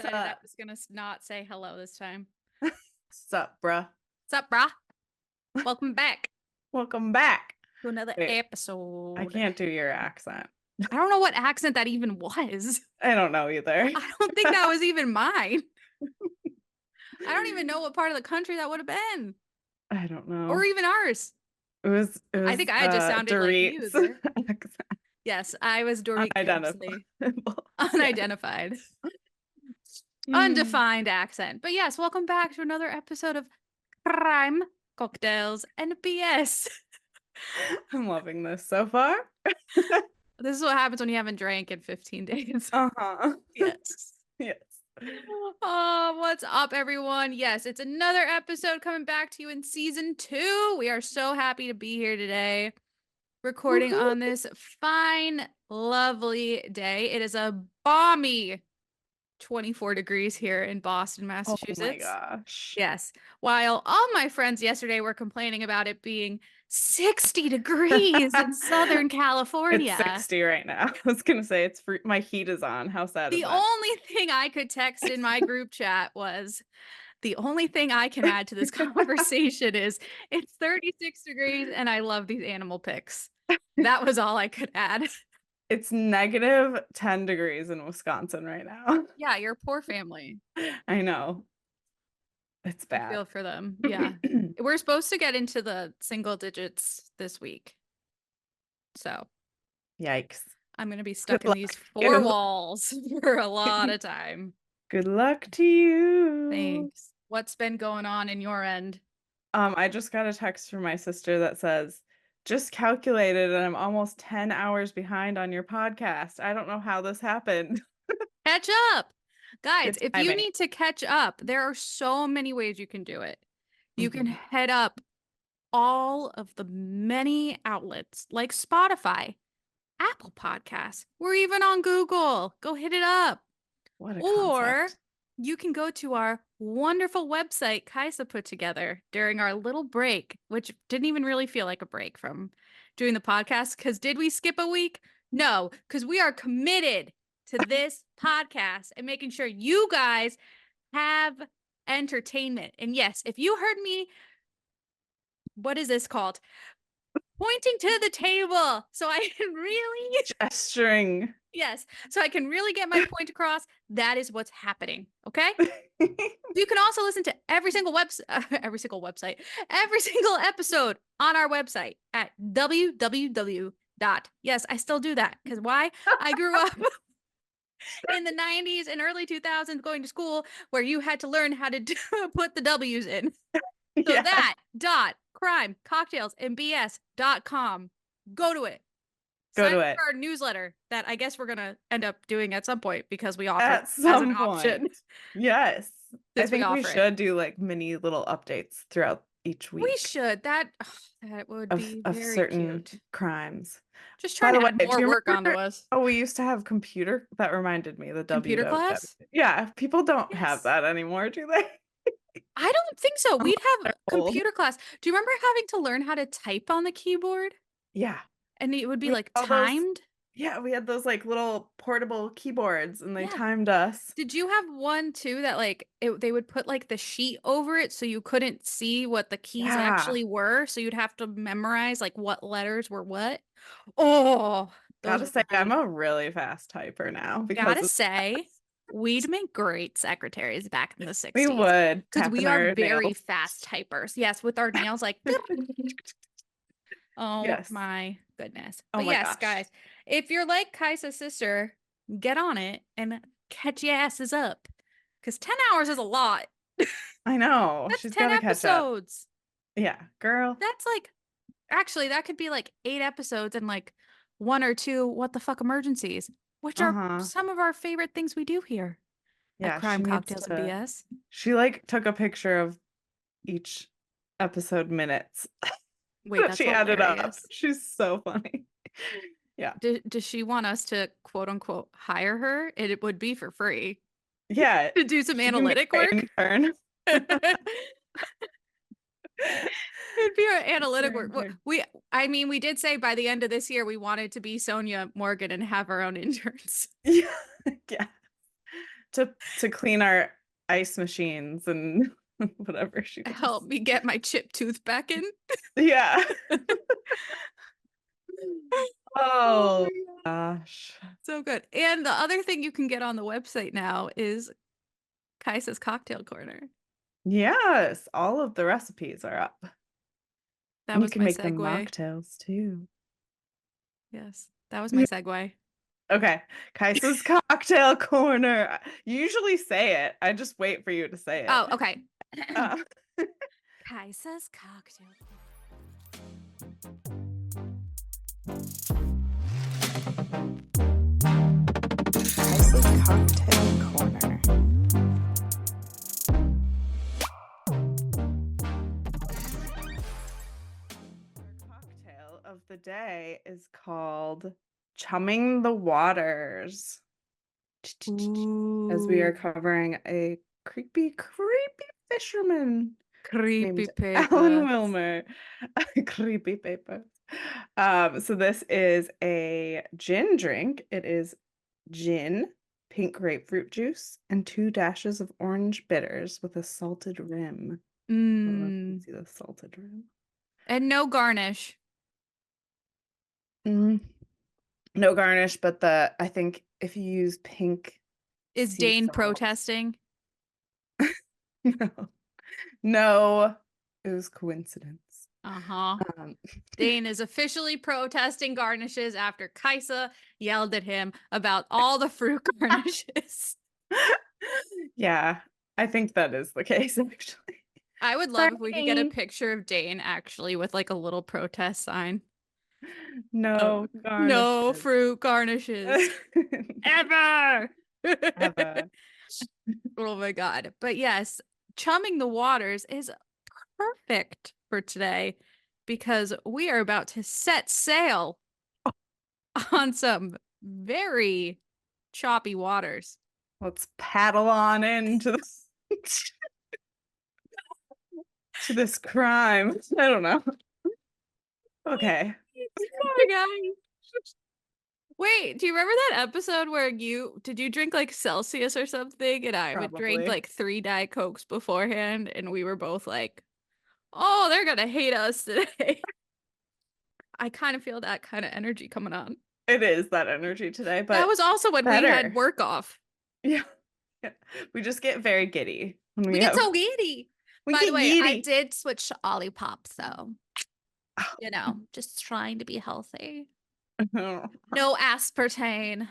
decided I was going to not say hello this time. Sup, bruh? Sup, brah? Welcome back. Welcome back to another episode. I can't do your accent. I don't know what accent that even was. I don't know either. I don't think that was even mine. I don't even know what part of the country that would have been. I don't know. Or even ours. It was I think I just sounded Dorit's like you. Yes, I was Dorit. Unidentified. Undefined accent. But yes, welcome back to another episode of Crime, Cocktails, and BS. I'm loving this so far. This is what happens when you haven't drank in 15 days. Yes. Yes. Oh, what's up, everyone? Yes, it's another episode coming back to you in season 2. We are so happy to be here today, recording on this fine, lovely day. It is a balmy 24 degrees here in Boston, Massachusetts. Oh my gosh. Yes. While all my friends yesterday were complaining about it being 60 degrees in Southern California. It's 60 right now. I was going to say it's free. My heat is on. How sad is that? The only thing I could text in my group chat was, the only thing I can add to this conversation is it's 36 degrees and I love these animal pics. That was all I could add. It's negative 10 degrees in Wisconsin right now. Yeah, your poor family. I know. It's bad. I feel for them. Yeah. We're supposed to get into the single digits this week. So. Yikes. I'm going to be stuck in these four walls for a lot of time. Good luck to you. Thanks. What's been going on in your end? I just got a text from my sister that says, just calculated and I'm almost 10 hours behind on your podcast. I don't know how this happened. Catch up. Guys, if you need to catch up, there are so many ways you can do it. You can head up all of the many outlets like Spotify, Apple Podcasts. We're even on Google. Go hit it up. What a concept. You can go to our wonderful website Kaisa put together during our little break, which didn't even really feel like a break from doing the podcast. Because did we skip a week? No, because we are committed to this podcast and making sure you guys have entertainment. And yes, if you heard me, what is this called? Pointing to the table so I can really gesturing. Yes, so I can really get my point across. That is what's happening. Okay. You can also listen to every single episode on our website at www. Yes, I still do that because why? I grew up in the 90s and early 2000s going to school where you had to learn how to put the W's in. So that crime, cocktails, and BS.com. Go to it. Sign up for our newsletter that I guess we're going to end up doing at some point because we offer it as an option. Yes. I think we should do like mini little updates throughout each week. We should. That would be of very certain cute. Crimes. Just trying to add more work onto us. Oh, we used to have computer. That reminded me. The computer class? Yeah. People don't have that anymore, do they? I don't think so. We'd have computer class. Do you remember having to learn how to type on the keyboard? Yeah. And it would be like timed? We had those like little portable keyboards and they timed us. Did you have one too that like they would put like the sheet over it so you couldn't see what the keys actually were? So you'd have to memorize like what letters were what? Oh, gotta say, I'm a really fast typer now. Gotta say, we'd make great secretaries back in the 60s. We would. Because we are very fast typers. Yes, with our nails like... Oh my goodness. But yes, guys, if you're like Kaisa's sister, get on it and catch your asses up. Because 10 hours is a lot. I know. That's She's 10 episodes. Yeah, girl. That's like, actually, that could be like 8 episodes and like 1 or 2 what the fuck emergencies, which are some of our favorite things we do here. Yeah, at Crime, Cocktails, and BS. She like took a picture of each episode minutes. Wait, that's she added up. She's so funny. Yeah. Does she want us to quote unquote hire her? It would be for free. Yeah. To do some analytic work. Intern. It'd be our analytic work. We did say by the end of this year we wanted to be Sonia Morgan and have our own interns. Yeah. to clean our ice machines and whatever she does. Help me get my chipped tooth back in. Yeah. Oh Oh my God. gosh. So good. And the other thing you can get on the website now is Kaisa's Cocktail Corner. Yes, all of the recipes are up. That And you was can my make them segue. mocktails too. Yes, that was my segue. Okay. Kaisa's Cocktail Corner. You usually say it. I just wait for you to say it. Oh, okay. Uh, Kaisa's Cocktail Kaisa's Cocktail Corner. Our cocktail of the day is called Chumming the Waters. As we are covering a creepy fisherman Creepy named Alan paper. Wilmer. Creepy paper. So this is a gin drink. It is gin, pink grapefruit juice, and 2 dashes of orange bitters with a salted rim. I don't know if you can see the salted rim. And no garnish. Mm, no garnish, but I think if you use pink Is sea Dane salt. protesting? No. No, it was coincidence. Uh-huh. Um, Dane is officially protesting garnishes after Kaisa yelled at him about all the fruit garnishes. yeah, I think that is the case, actually. I would love if we could get a picture of Dane actually with like a little protest sign. No No garnishes. fruit garnishes. Ever! Ever. Oh my God. But yes, chumming the waters is perfect for today because we are about to set sail on some very choppy waters. Let's paddle on into to this crime. I don't know. Okay. Oh my God. Wait, do you remember that episode where did you drink like Celsius or something? And I would drink Probably. like 3 Diet Cokes beforehand, and we were both like, oh, they're gonna hate us today. I kind of feel that kind of energy coming on. It is that energy today, That but was also when we had better. work off. Yeah. Yeah. We just get very giddy when We we get have so giddy. we By the get way, I giddy. did switch to Olipop, so just trying to be healthy. No aspartame.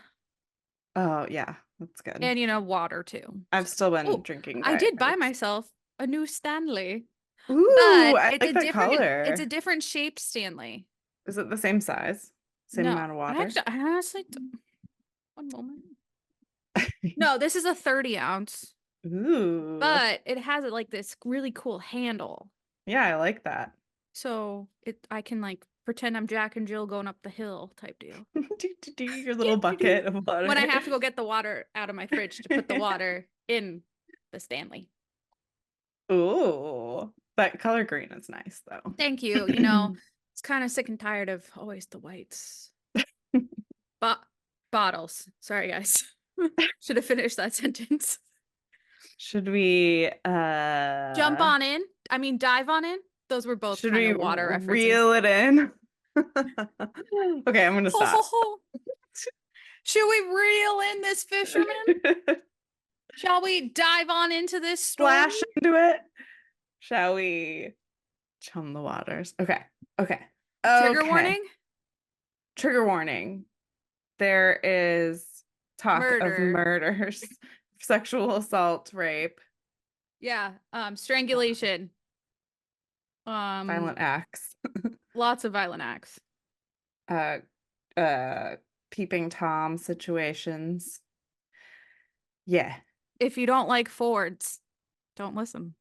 Oh yeah, that's good. And water too. I've still been Oh, drinking I Diet did buy Cokes. myself a new Stanley, Ooh, but I like that it's a color. different shape Stanley. Is it the same size? Same No, amount of I water? actually, I honestly, one moment. No, this is a 30 ounce, Ooh. but it has like this really cool handle. Yeah, I like that. So I can like pretend I'm Jack and Jill going up the hill type deal. Your little bucket of When I water. have to go get the water out of my fridge to put the water in the Stanley. Ooh. That color green is nice though. Thank you. It's kind of sick and tired of always the whites. But bottles. Sorry, guys. Should have finished that sentence. Should we Jump on in. I mean, dive on in. Those were both should kind we of water references. reel it in? Okay, I'm gonna Ho, ho, stop. ho. Should we reel in this fisherman? Shall we dive on into this story? Splash into it. Shall we chum the waters? Okay. Okay. Trigger Okay. warning? Trigger warning. There is talk of Murder. murders, sexual assault, rape, Yeah. Strangulation. violent acts, Lots of violent acts. uh, uh, peeping Tom situations. Yeah, If you don't like Fords, don't listen.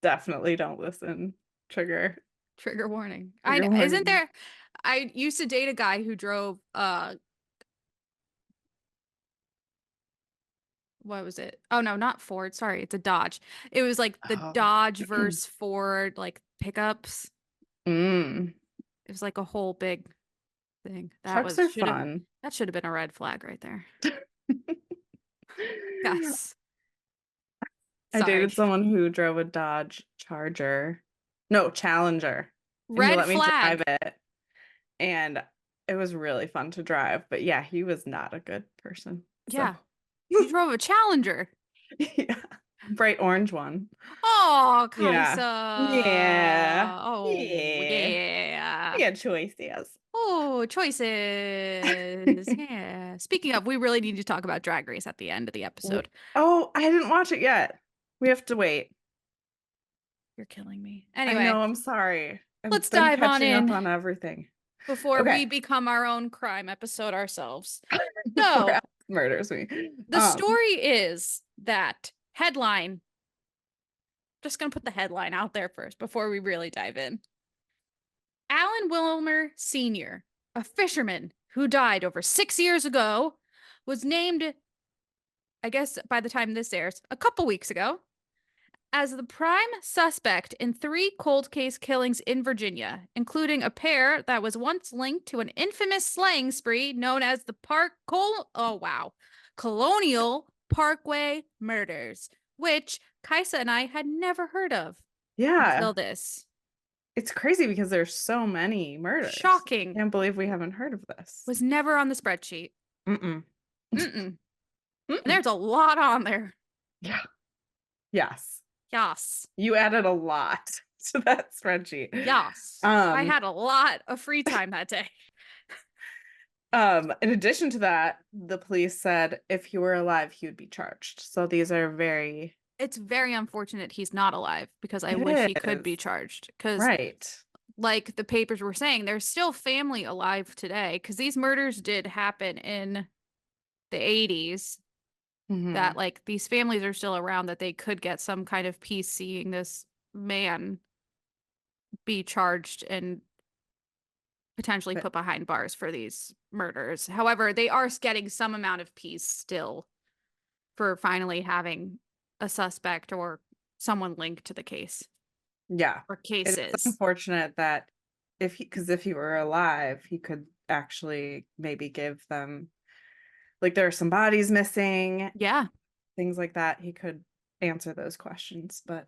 definitely don't listen. Trigger. Trigger warning. Trigger Isn't warning. there I used to date a guy who drove what was it? Oh no, not Ford. Sorry, it's a Dodge. It was like the Oh. Dodge versus Ford like pickups. Mm. It was like a whole big thing. Trucks are fun. That should have been a red flag right there. Yes. I Sorry. dated someone who drove a Dodge Charger. No, Challenger. And he Red let me drive flag. it. And it was really fun to drive. But yeah, he was not a good person. So Yeah. You drove a Challenger. yeah. Bright orange one. Oh, Yeah. Yeah. Kaisa. Oh, Yeah. yeah. Yeah, choices. Oh, choices. Yeah. Speaking of, we really need to talk about Drag Race at the end of the episode. Oh, I didn't watch it yet. We have to wait. You're killing me. I Anyway, know, I'm sorry. I've let's been dive on catching up in on everything. before Okay. we become our own crime episode ourselves. Before So, Alex murders me. the story is that headline, just going to put the headline out there first before we really dive in. Alan Wilmer Sr., a fisherman who died over 6 years ago, was named, I guess by the time this airs, a couple weeks ago, as the prime suspect in 3 cold case killings in Virginia, including a pair that was once linked to an infamous slaying spree known as the Colonial Parkway Murders, which Kaisa and I had never heard of Yeah. until this. It's crazy because there's so many murders. Shocking. Can't believe we haven't heard of this. Was never on the spreadsheet. Mm-mm. Mm-mm. And Mm-mm. there's a lot on there. Yeah. Yes. Yes. You added a lot to that spreadsheet. Yes. I Um, had a lot of free time that day. in addition to that, the police said if he were alive, he would be charged. So these are very, It's very unfortunate he's not alive because I wish he it could be is. charged. Because, Right. like the papers were saying, there's still family alive today because these murders did happen in the 80s. That, Hmm. like, these families are still around, that they could get some kind of peace seeing this man be charged and potentially But put behind bars for these murders. However, they are getting some amount of peace still for finally having a suspect or someone linked to the case yeah, or it is cases. unfortunate that because if he were alive, he could actually maybe give them, like, there are some bodies missing, Yeah. things like that. He could answer those questions, but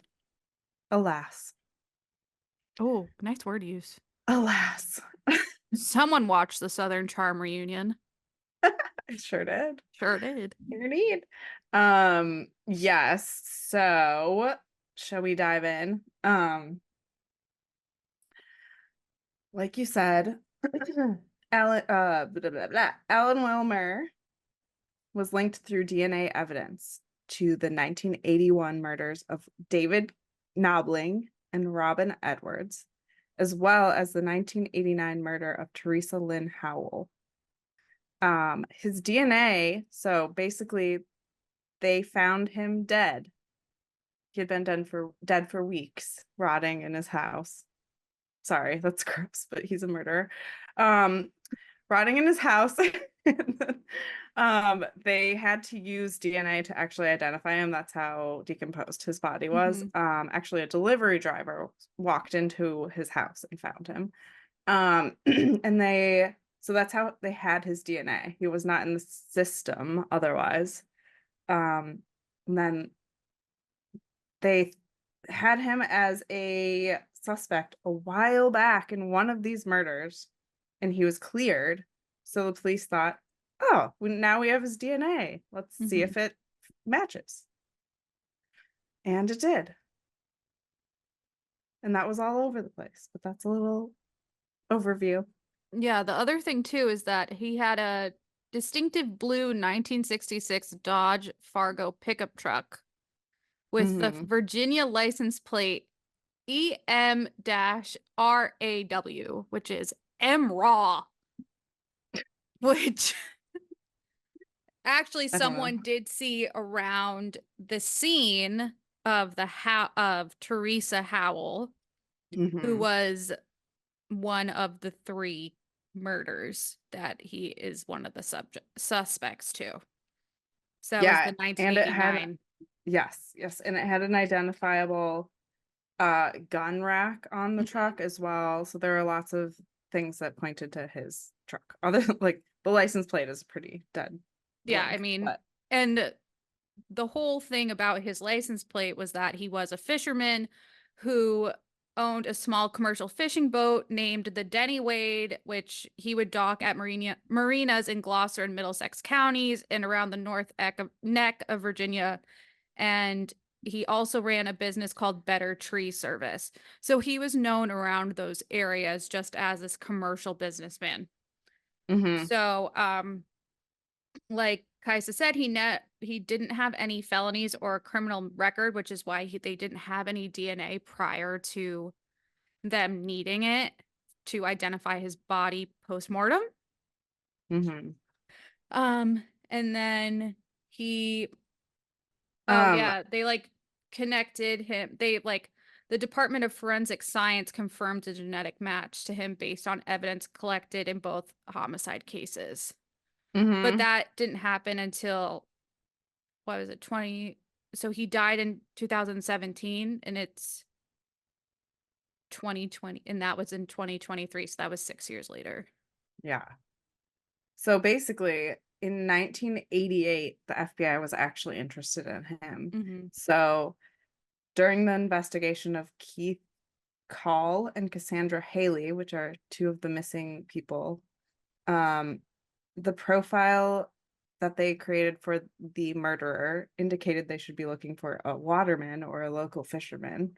alas, Oh, nice word use. alas, Someone watched the Southern Charm reunion. I sure did. Sure did. Sure did. Yes. So, shall we dive in? Like you said, blah, blah, blah. Alan Wilmer was linked through DNA evidence to the 1981 murders of David Knobling and Robin Edwards, as well as the 1989 murder of Teresa Lynn Howell. His DNA, so basically they found him dead. He had been dead for weeks, rotting in his house. Sorry, that's gross, but he's a murderer. Um, Rotting in his house. They had to use DNA to actually identify him. That's how decomposed his body was. Mm-hmm. Actually, a delivery driver walked into his house and found him. And so that's how they had his DNA. He was not in the system otherwise. And then they had him as a suspect a while back in one of these murders, and he was cleared. So the police thought, oh, now we have his DNA. Let's see Mm-hmm. if it matches. And it did. And that was all over the place. But that's a little overview. Yeah, the other thing too is that he had a distinctive blue 1966 Dodge Fargo pickup truck with the Hmm. Virginia license plate EM-RAW, which is MRAW, which actually I don't know. someone did see around the scene of of Teresa Howell, who Hmm. was one of the 3 murders that he is one of the suspects to. So that was Yeah, the and it had 1989. yes, and it had an identifiable gun rack on the Mhm. truck as well. So there are lots of things that pointed to his truck. Other like the license plate is pretty dead Yeah, I blank, mean, but and the whole thing about his license plate was that he was a fisherman who owned a small commercial fishing boat named the Denny Wade, which he would dock at marinas in Gloucester and Middlesex counties and around the neck of Virginia. And he also ran a business called Better Tree Service. So he was known around those areas just as this commercial businessman. Mm-hmm. So, like Kaisa said, he didn't have any felonies or a criminal record, which is why they didn't have any DNA prior to them needing it to identify his body post-mortem. Mm-hmm. And then he, oh Um, yeah, they like connected him. They like the Department of Forensic Science confirmed a genetic match to him based on evidence collected in both homicide cases. But mm-hmm. that didn't happen until what was it, 20? So he died in 2017 and it's 2020, and that was in 2023. So that was 6 years later. Yeah. So basically, in 1988, the FBI was actually interested in him. Hmm. So during the investigation of Keith Call and Cassandra Haley, which are two of the missing people, um, the profile that they created for the murderer indicated they should be looking for a waterman or a local fisherman.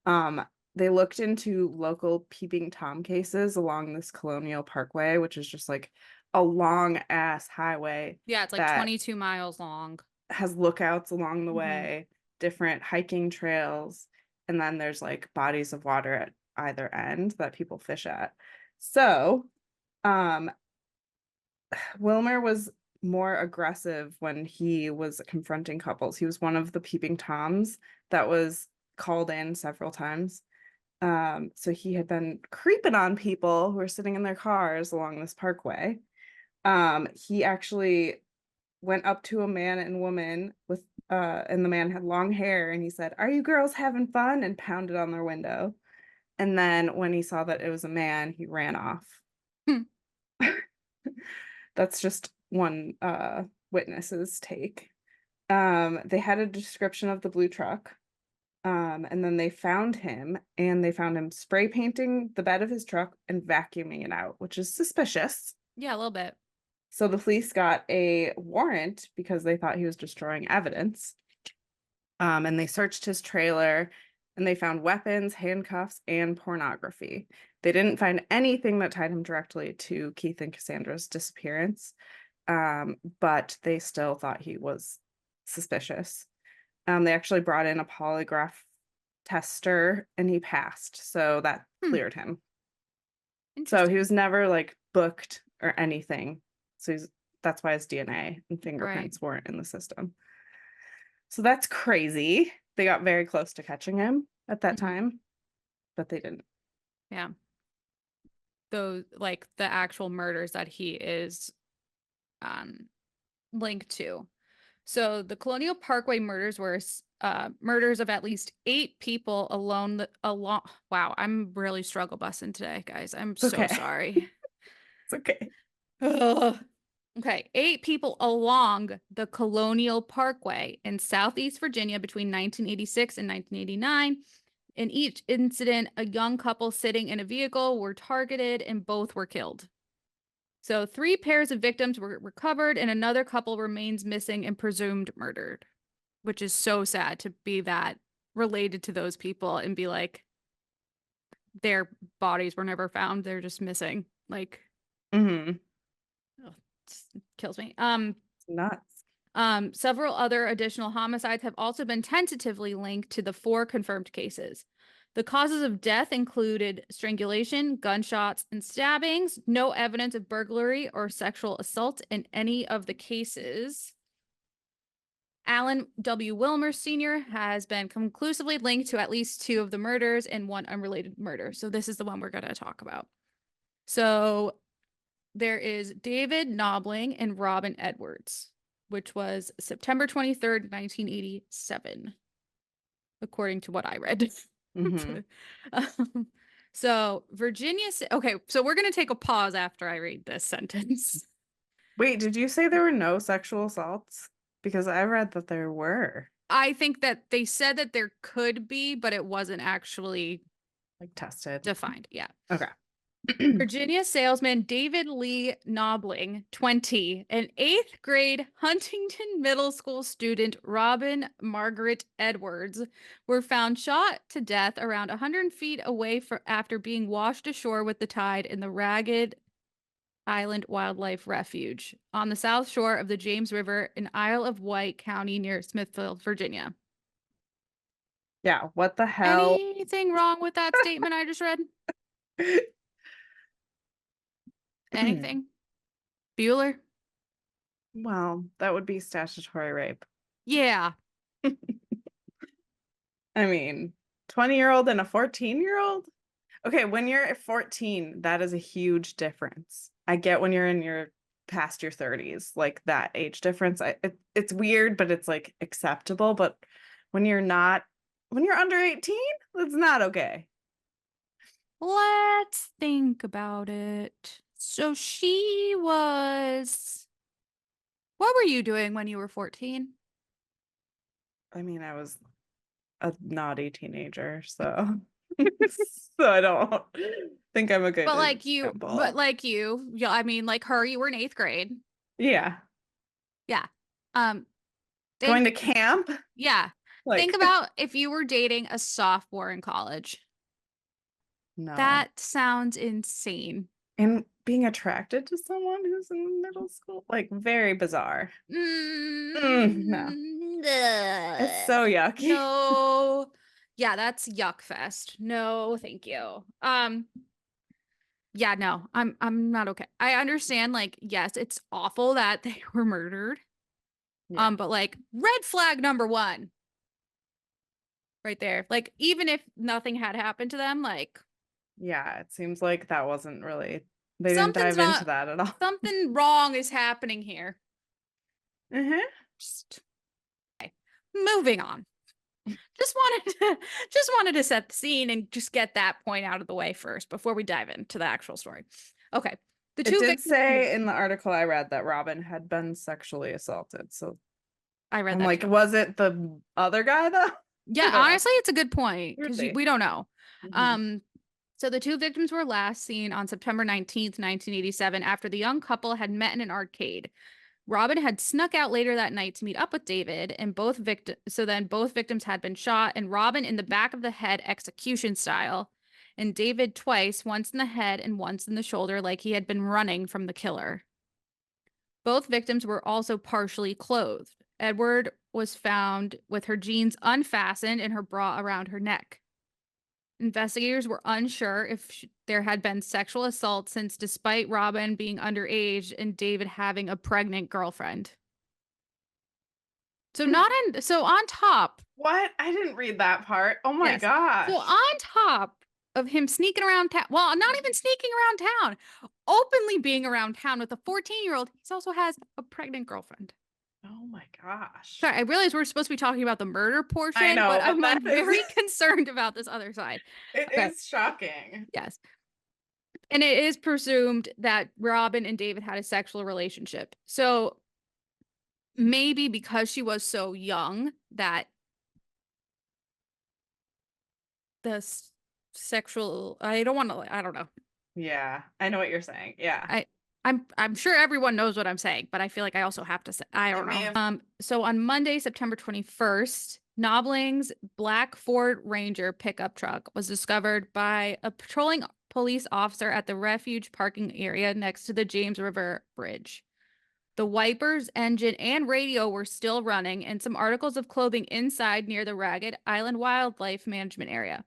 Um, they looked into local peeping Tom cases along this Colonial Parkway, which is just like a long ass highway Yeah, it's like that 22 miles long. has lookouts along the Hmm. way, different hiking trails, and then there's like bodies of water at either end that people fish at. So, um, Wilmer was more aggressive when he was confronting couples. He was one of the peeping toms that was called in several times. So he had been creeping on people who were sitting in their cars along this parkway. He actually went up to a man and woman with and the man had long hair and he said, "Are you girls having fun?" and pounded on their window. And then when he saw that it was a man, he ran off. Hmm. That's just one witness's take. They had a description of the blue truck. And then they found him and they found him spray painting the bed of his truck and vacuuming it out, which is suspicious. Yeah, a little bit. So the police got a warrant because they thought he was destroying evidence. And they searched his trailer and they found weapons, handcuffs, and pornography. They didn't find anything that tied him directly to Keith and Cassandra's disappearance, but they still thought he was suspicious. They actually brought in a polygraph tester and he passed, so that Hmm. cleared him. So he Interesting. was never like booked or anything. So that's why his DNA and Right. fingerprints weren't in the system. So that's crazy. They got very close to catching him at that Hmm. time, but they didn't. Yeah. Those like the actual murders that he is um linked to. So the Colonial Parkway murders were murders of at least 8 people along. Wow, I'm really struggle bussing today, guys. I'm It's so okay. sorry. It's okay. Ugh. Okay, 8 people along the Colonial Parkway in Southeast Virginia between 1986 and 1989. In each incident, a young couple sitting in a vehicle were targeted and both were killed. So 3 pairs of victims were recovered and another couple remains missing and presumed murdered, which is so sad to be that related to those people and be like their bodies were never found. They're just missing. Like, Mm-hmm. oh, it kills me. It's nuts. Several other additional homicides have also been tentatively linked to the 4 confirmed cases. The causes of death included strangulation, gunshots, and stabbings. No evidence of burglary or sexual assault in any of the cases. Alan W. Wilmer Sr. has been conclusively linked to at least 2 of the murders and 1 unrelated murder. So this is the one we're going to talk about. So there is David Knobling and Robin Edwards, which was September 23rd, 1987, according to what I read. Mm-hmm. um, so Virginia, okay, so we're going to take a pause after I read this sentence. Wait, did you say there were no sexual assaults? Because I read that there were, I think that they said that there could be, but it wasn't actually like, tested. defined. Yeah. Okay. Virginia salesman David Lee Nobling, 20, and eighth grade Huntington Middle School student Robin Margaret Edwards were found shot to death around 100 feet away after being washed ashore with the tide in the Ragged Island Wildlife Refuge on the south shore of the James River in Isle of Wight County near Smithfield, Virginia. Yeah, what the hell? Anything wrong with that statement I just read? Anything? Bueller? Well, that would be statutory rape. Yeah. I mean, 20-year-old and a 14-year-old? Okay, when you're 14, that is a huge difference. I get when you're in your past your 30s, like that age difference. It's weird, but it's like acceptable. But when you're not, when you're under 18, that's not okay. Let's think about it. So she was. What were you doing when you were 14? I mean, I was a naughty teenager, so so I don't think I'm a good example. Yeah, I mean, like her, you were in eighth grade. Yeah. Yeah. Um, Going think, to camp? yeah. Think Like, about if you were dating a sophomore in college. no. That sounds insane. And being attracted to someone who's in middle school, like very bizarre. No, it's so yucky. No. Yeah, that's yuck fest. No, thank you. Yeah, no, I'm not okay. I understand, like, yes, it's awful that they were murdered. Yeah. But like red flag number one right there. Like, even if nothing had happened to them, like Yeah, it seems like that wasn't really, they didn't something's dive into not that at all. something wrong is happening here. Uh-huh. Just okay. Moving on. Just wanted to just wanted to set the scene and just get that point out of the way first before we dive into the actual story. Okay. The It two did victims. say in the article I read that Robin had been sexually assaulted. So I read I'm that like, too. was it the other guy though? Yeah, I don't know. honestly, it's a good point We'll because see. we don't know. Mhm. Um, so the two victims were last seen on September 19th, 1987, after the young couple had met in an arcade. Robin had snuck out later that night to meet up with David, and both victims had been shot, and Robin in the back of the head execution style, and David twice, once in the head and once in the shoulder, like he had been running from the killer. Both victims were also partially clothed. Edward was found with her jeans unfastened and her bra around her neck. Investigators were unsure if there had been sexual assault since, despite Robin being underage and David having a pregnant girlfriend. So on top, What? I didn't read that part. Oh my yes. So gosh. on top of him sneaking around town, well, not even sneaking around town, openly being around town with a 14-year-old, he also has a pregnant girlfriend. Oh my gosh. Sorry, I realize we're supposed to be talking about the murder I portion, but know, but I'm like that is very concerned about this other side. it Okay. is shocking. Yes. And it is presumed that Robin and David had a sexual relationship. So maybe because she was so young that the sexual, I don't want to, I don't know. Yeah, I know what you're saying. Yeah. I I'm sure everyone knows what I'm saying, but I feel like I also have to say I It don't may know. have So on Monday, September 21st, Nobling's black Ford Ranger pickup truck was discovered by a patrolling police officer at the refuge parking area next to the James River Bridge. The wipers, engine, and radio were still running, and some articles of clothing inside near the Ragged Island Wildlife Management area.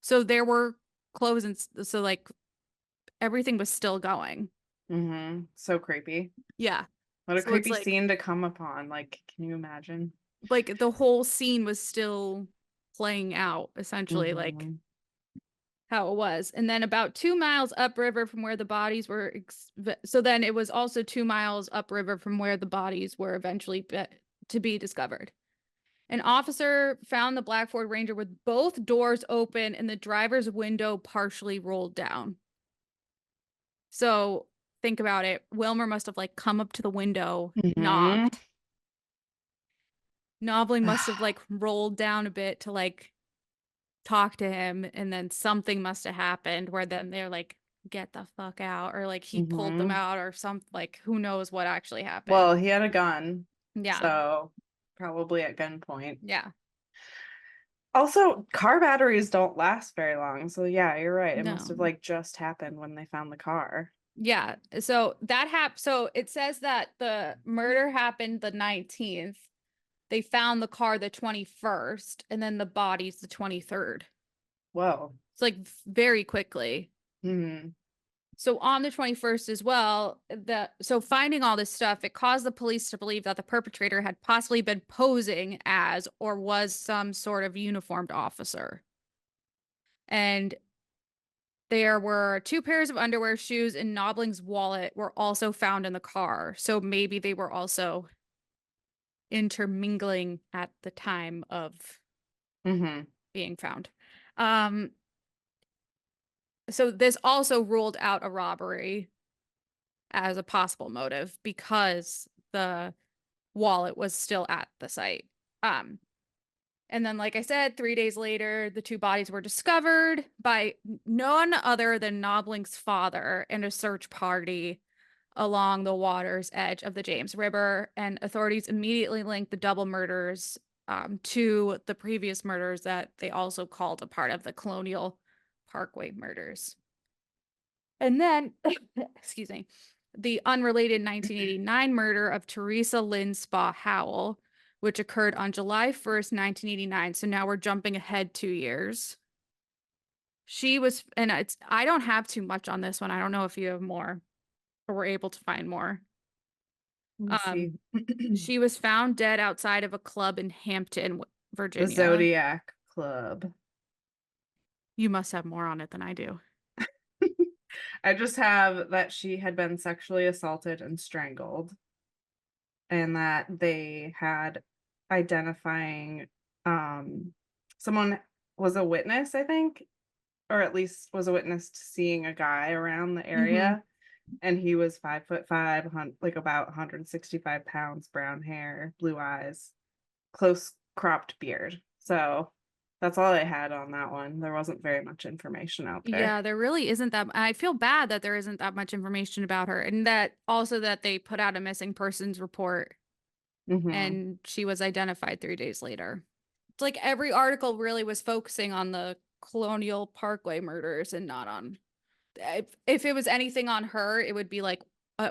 So there were clothes, and so like everything was still going. so creepy. Yeah. What a So it's creepy like scene to come upon. Like, can you imagine? the whole scene was still playing out, essentially, like Hmm. how it was. And then about 2 miles upriver from where the bodies were, so then it was also 2 miles upriver from where the bodies were eventually to be discovered. An officer found the Black Ford Ranger with both doors open and the driver's window partially rolled down. So think about it. Wilmer must have like come up to the window, Hmm. knocked, Nobbling must have like rolled down a bit to like talk to him, and then something must have happened where then they're like, get the fuck out, or like he pulled them Mhm. out or something, like who knows what actually happened. Well, he had a gun, Yeah. so probably at gunpoint. Yeah. Also, car batteries don't last very long, so yeah, you're right. It must have No. like just happened when they found the car. Yeah. So that happened. So it says that the murder happened the 19th. They found the car the 21st, and then the bodies the 23rd. Whoa. It's like very quickly. Hmm. So on the 21st as well, so finding all this stuff, it caused the police to believe that the perpetrator had possibly been posing as or was some sort of uniformed officer. And there were two pairs of underwear, shoes, and Nobling's wallet were also found in the car. So maybe they were also intermingling at the time of Hmm. being found. Um, so this also ruled out a robbery as a possible motive because the wallet was still at the site. Um, and then, like I said, 3 days later, the two bodies were discovered by none other than Nobling's father and a search party along the water's edge of the James River. And authorities immediately linked the double murders to the previous murders that they also called a part of the Colonial Parkway murders. And then, excuse me, the unrelated 1989 murder of Teresa Lynn Spa Howell, which occurred on July 1st, 1989. So now we're jumping ahead 2 years. She was, and I don't have too much on this one. I don't know if you have more or were able to find more. Let me Um, see. she was found dead outside of a club in Hampton, The Virginia. Zodiac Club. You must have more on it than I do. I just have that she had been sexually assaulted and strangled, and that they had identifying someone was a witness, I think, or at least was a witness to seeing a guy around the Mm-hmm. area, and he was 5'5", like about 165 pounds, brown hair, blue eyes, close cropped beard. So that's all I had on that one. There wasn't very much information out there. Yeah, there really isn't that. I feel bad that there isn't that much information about her, and that also that they put out a missing persons report Hmm. and she was identified 3 days later. It's like every article really was focusing on the Colonial Parkway murders and not on. If it was anything on her, it would be like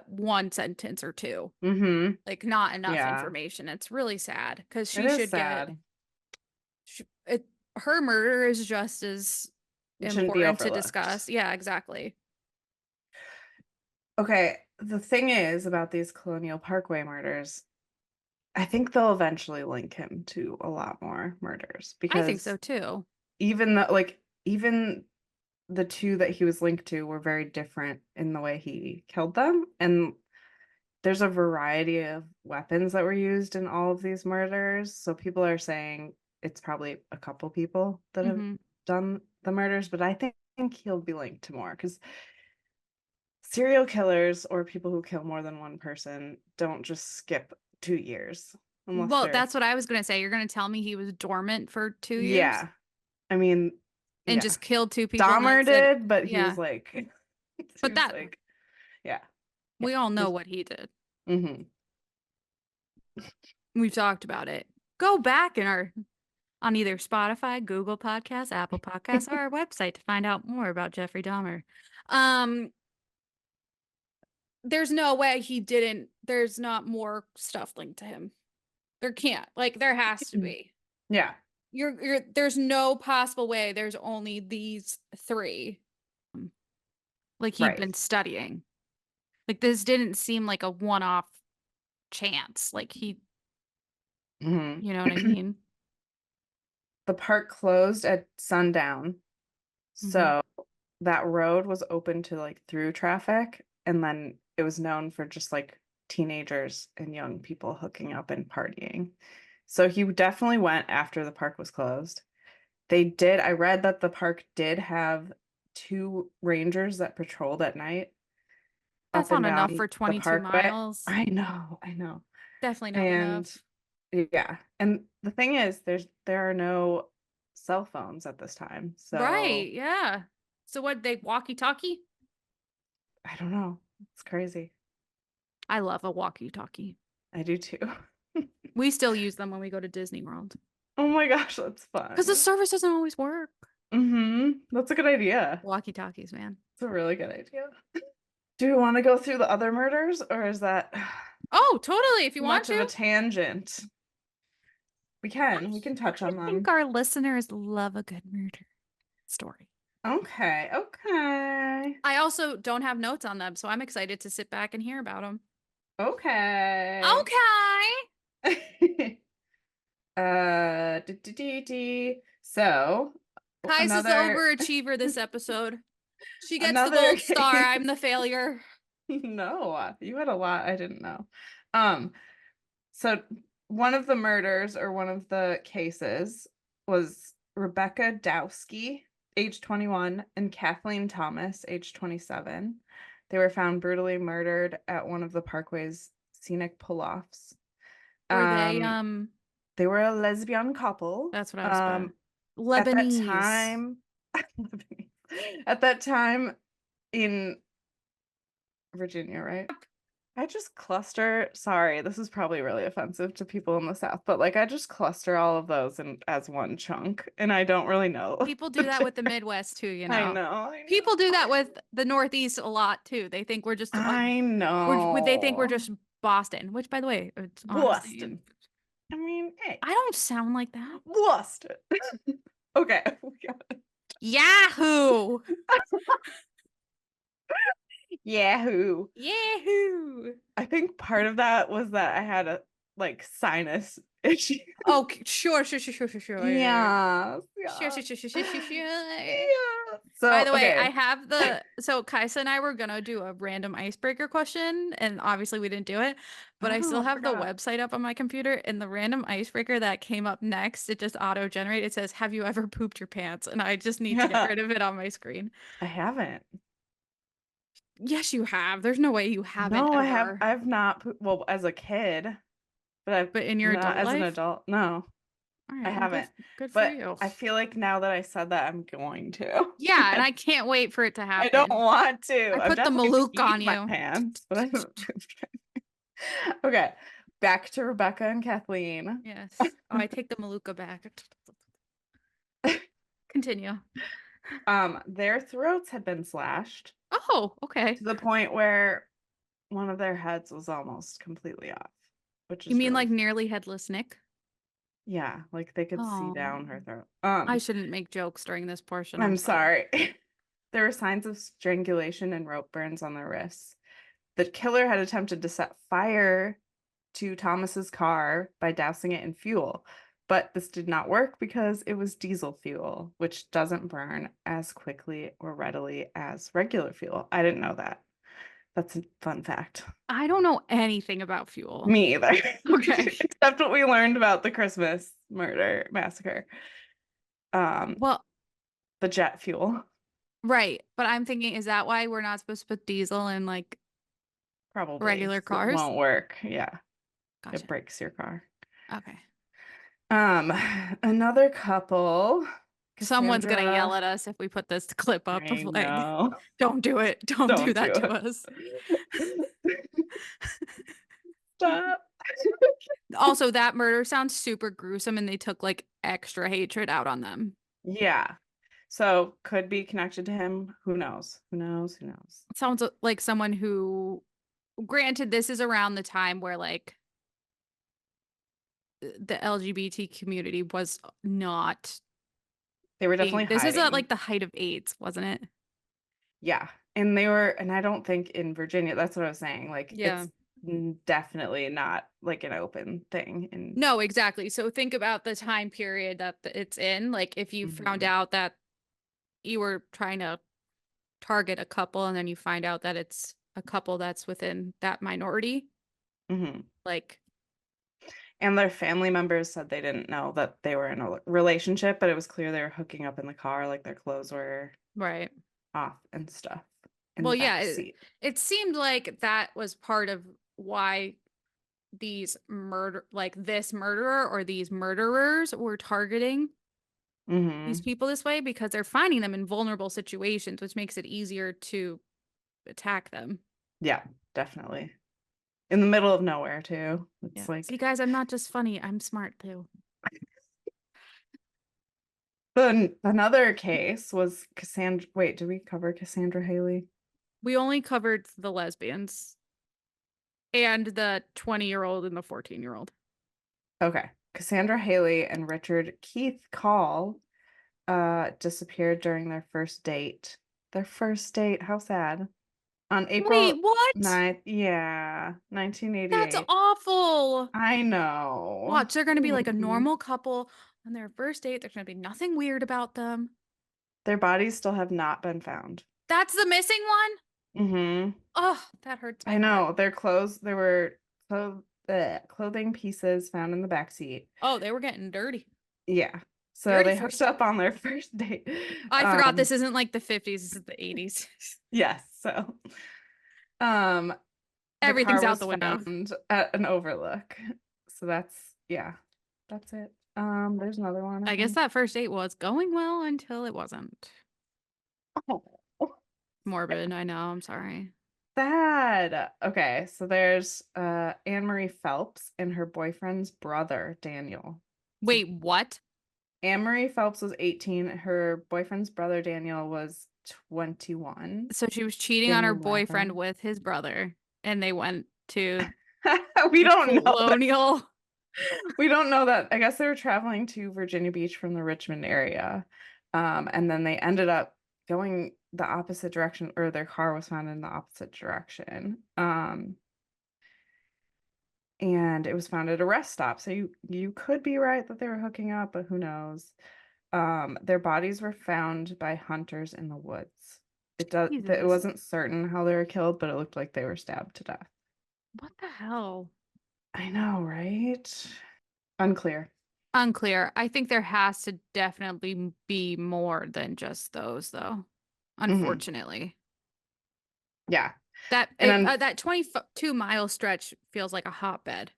one sentence or two, Hmm. like not enough Yeah, information. It's really sad because it she is should get sad. her murder is just as It shouldn't be important to overlooked. discuss. Yeah, exactly. Okay, the thing is about these Colonial Parkway murders, I think they'll eventually link him to a lot more murders I think because so too. even though, like, even the two that he was linked to were very different in the way he killed them. And there's a variety of weapons that were used in all of these murders. So people are saying it's probably a couple people that have Hmm. done the murders, but I think he'll be linked to more because serial killers or people who kill more than one person don't just skip 2 years unless Well, they're, that's what I was gonna say. You're gonna tell me he was dormant for 2 years yeah. I mean, and yeah. just killed two people and then Dahmer said, did, but he was yeah. like, he But was that like, yeah, yeah. we all He know was, what he did. mm-hmm. We've talked about it. Go back in our on either Spotify, Google Podcasts, Apple Podcasts, or our website to find out more about Jeffrey Dahmer. Um, there's no way he didn't. There's not more stuff linked to him. There can't. Like there has to be. Yeah, There's no possible way. There's only these three. Like he'd right. been studying. Like this didn't seem like a one-off chance. Like he, Hmm. you know what I mean? The park closed at sundown, Hmm. so that road was open to like through traffic, and then it was known for just like teenagers and young people hooking up and partying. So he definitely went after the park was closed. I read that the park did have two rangers that patrolled at night That's up not and enough down for the 22 parkway. miles. I know, I know. Definitely not And enough. Yeah. And the thing is, there are no cell phones at this time. So Right, yeah. So what, they walkie-talkie? I don't know. It's crazy. I love a walkie-talkie. I do too. We still use them when we go to Disney World. Oh my gosh, that's Because the fun. service doesn't always work. That's a good idea. Walkie-talkies, man. It's a really good idea. Do we want to go through the other murders, or is that Oh, totally, if you too want much of a to. tangent? We can touch I on think them. our listeners love a good murder story. Okay, okay, I also don't have notes on them, so I'm excited to sit back and hear about them. okay. Okay. So Kaisa's the another overachiever this episode. She gets the another gold star. case. I'm the failure. No, you had a lot I didn't know. Um, so one of the murders or one of the cases was Rebecca Dowski, age 21, and Kathleen Thomas, age 27. They were found brutally murdered at one of the Parkway's scenic pull-offs. Were they Um, they were a lesbian couple. that's what I was about. At that Lebanese. time, at that time in Virginia, right? I just cluster, sorry, this is probably really offensive to people in the South, but like I just cluster all of those in as one chunk and I don't really know. People do that with the Midwest too, you I know. know, I People do know. that with the Northeast a lot too. They think we're just I they think we're know. just Boston, which by the way, it's honestly Boston. I mean, hey, I don't sound like that. Boston. Okay. Yahoo! Yahoo. Yahoo! I think part of that was that I had a like sinus issue. Okay, sure. Yes, Sure, yeah. sure, sure, sure, sure, sure, sure. Yeah. By So, the way, I okay. have so Kaisa and I were gonna do a random icebreaker question, and obviously we didn't do it, but I Oh, still I have the forgot. website up on my computer, and the random icebreaker that came up next, it just auto-generated. It says, "Have you ever pooped your pants?" And I just need to get Yeah. rid of it on my screen. I haven't. Yes, you have. There's no way you haven't No, ever. I've not well, as a kid, but I've But in your not adult as an life? adult. No, All I right, well, haven't. good for But you. I feel like now that I said that, I'm going to. Yeah, and I can't wait for it to I don't happen. want to. I I've put the definitely Malouk on peed my you. pants, but I haven't. Okay, back to Rebecca and Kathleen. Yes. Oh, I take the Maluka back. Continue. Their throats had been slashed Oh, okay. to the point where one of their heads was almost completely off, which You is mean really like nearly headless Nick? yeah, like they could see Oh, down her throat. I shouldn't make jokes during this portion. I'm I'm sorry. sorry. There were signs of strangulation and rope burns on their wrists. The killer had attempted to set fire to Thomas's car by dousing it in fuel, but this did not work because it was diesel fuel, which doesn't burn as quickly or readily as regular fuel. I didn't know that. That's a fun fact. I don't know anything about fuel. Me either. Okay. Except what we learned about the Christmas murder massacre. Um, Well, the jet fuel. right. But I'm thinking, is that why we're not supposed to put diesel in like Probably, regular 'cause it cars? won't work. Yeah, it Gotcha. breaks your car. Okay. Um, another couple, Someone's gonna yell Cassandra. at us if we put this clip up I of like, know. don't do it. Don't do Don't do that to it. us. Stop. Also, that murder sounds super gruesome and they took like extra hatred out on them. Yeah. So could be connected to him. Who knows? Who knows? Who knows? It sounds like someone who, granted, this is around the time where like the LGBT community was not They were being, definitely this is at hiding. like the height of AIDS, wasn't it? Yeah. And they were, and I don't think in Virginia, that's what I was saying. Like Yeah. it's definitely not like an open thing. And No, exactly. So think about the time period that it's in. Like if you found Mhm. out that you were trying to target a couple and then you find out that it's a couple that's within that minority, Mhm. like, And their family members said they didn't know that they were in a relationship, but it was clear they were hooking up in the car, like their clothes were right. off and stuff in Well, the yeah, back seat. it seemed like that was part of why these this murderer or these murderers were targeting these people this way because they're finding them in vulnerable situations, which makes it easier to attack them. Yeah, definitely. In the middle of nowhere too. Yeah. It's like See, guys, I'm not just funny. I'm smart too. another case was Cassandra. Wait, did we cover Cassandra Haley? We only covered the lesbians and the 20-year-old and the 14-year-old. Okay. Cassandra Haley and Richard Keith Call disappeared during their first date. Their first date, how sad. On Wait, April what? 9th, yeah, That's 1988. awful. I know. Watch, they're going to be like a normal couple on their first date. There's going to be nothing weird about them. Their bodies still have not been found. That's the missing one? Mm-hmm. Oh, that hurts my I know. heart. Their clothes, there were clothing pieces found in the back seat. Oh, they were getting dirty. Yeah. So Dirty they hooked first. up on their first date. I forgot this isn't like the 50s, this is the 80s. Yes. So the Everything's car out was the window. found at an overlook. So that's that's it. There's another one. I guess that first date was going well until it wasn't. Oh, Morbid, I know, I'm sorry. sad. Okay, so there's Anne Marie Phelps and her boyfriend's brother, Daniel. Wait, what? Anne Marie Phelps was 18. Her boyfriend's brother, Daniel, was 21. So she was cheating on her boyfriend with his brother, and they went to We don't know that. colonial. We don't know that. I guess they were traveling to Virginia Beach from the Richmond area. And then they ended up going the opposite direction, or their car was found in the opposite direction. And it was found at a rest stop. So you could be right that they were hooking up, but who knows? Their bodies were found by hunters in the woods. It Jesus. wasn't certain how they were killed, but it looked like they were stabbed to death. What the hell? I know, right? Unclear. Unclear. I think there has to definitely be more than just those, though. Unfortunately. Yeah. That And that 22-mile stretch feels like a hotbed.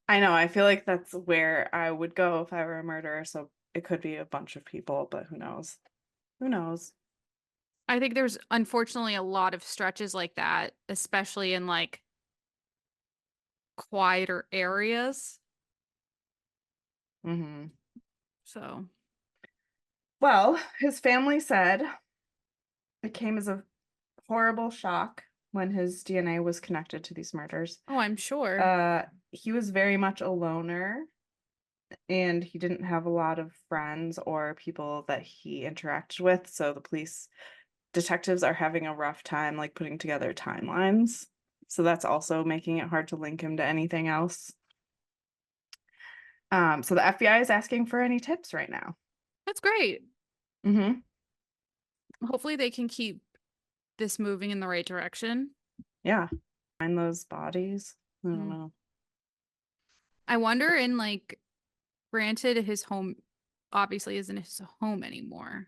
I know, I feel like that's where I would go if I were a murderer, so it could be a bunch of people, but who knows? Who knows? I think there's unfortunately a lot of stretches like that, especially in like quieter areas. Mm-hmm. So, Well, his family said it came as a horrible shock when his DNA was connected to these murders. oh, I'm sure. He was very much a loner, and he didn't have a lot of friends or people that he interacted with, so the police detectives are having a rough time like putting together timelines. So that's also making it hard to link him to anything else. So the FBI is asking for any tips right now. That's great. Mm-hmm. Hopefully they can keep this moving in the right direction. Yeah. Find those bodies. I don't know. I wonder in like granted his home obviously isn't his home anymore.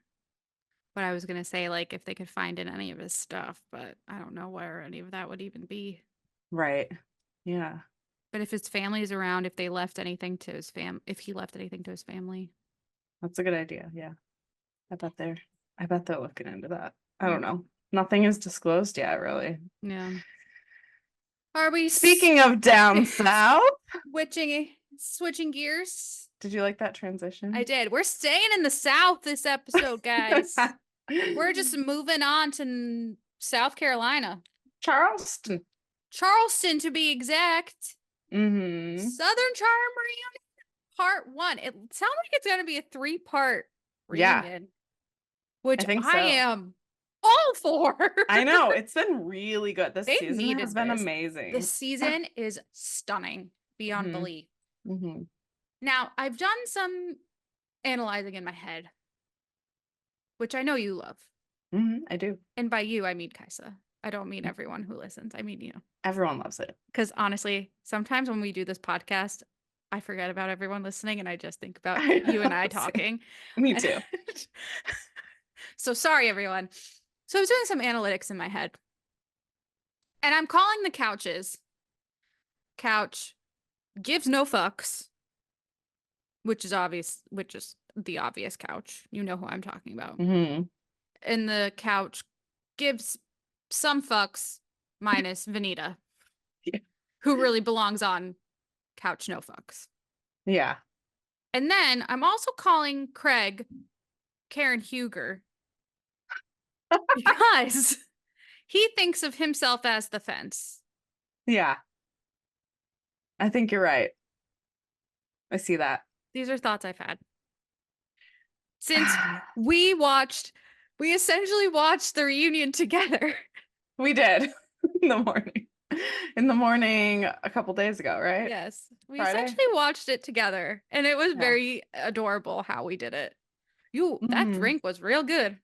But I was gonna say like if they could find in any of his stuff, but I don't know where any of that would even be. Right. Yeah. But if his family's around, if they left anything to his if he left anything to his family. That's a good idea. Yeah. I bet they're looking into that. I don't know. Nothing is disclosed yet, really. Yeah. Are we Speaking of down south, switching gears? did you like that transition? I did. We're staying in the South this episode, guys. We're just moving on to South Carolina. Charleston to be exact. Mm-hmm. Southern Charm Reunion Part 1. It sounds like it's going to be a 3-part reunion. Yeah. Which I think I am all for. I know. It's been really good. This season has been amazing. This season is stunning beyond belief. Mm-hmm. Now, I've done some analyzing in my head, which I know you love. Mm-hmm, I do. And by you, I mean Kaisa. I don't mean everyone who listens. I mean you. Everyone loves it. Because honestly, sometimes when we do this podcast, I forget about everyone listening and I just think about you and I talking. Me too. So sorry, everyone. So I was doing some analytics in my head. And I'm calling the couches couch gives no fucks, which is obvious, which is the obvious couch. You know who I'm talking about. Hmm. And the couch gives some fucks minus Vanita, Yeah. who really belongs on couch no fucks. Yeah. And then I'm also calling Craig Karen Huger because he thinks of himself as the fence. Yeah. I think you're right. I see that. These are thoughts I've had since we essentially watched the reunion together. We did in the morning. In the morning a couple days ago, right? Yes, we Friday? essentially watched it together, and it was Yeah. very adorable how we did it. That Hmm. drink was real good.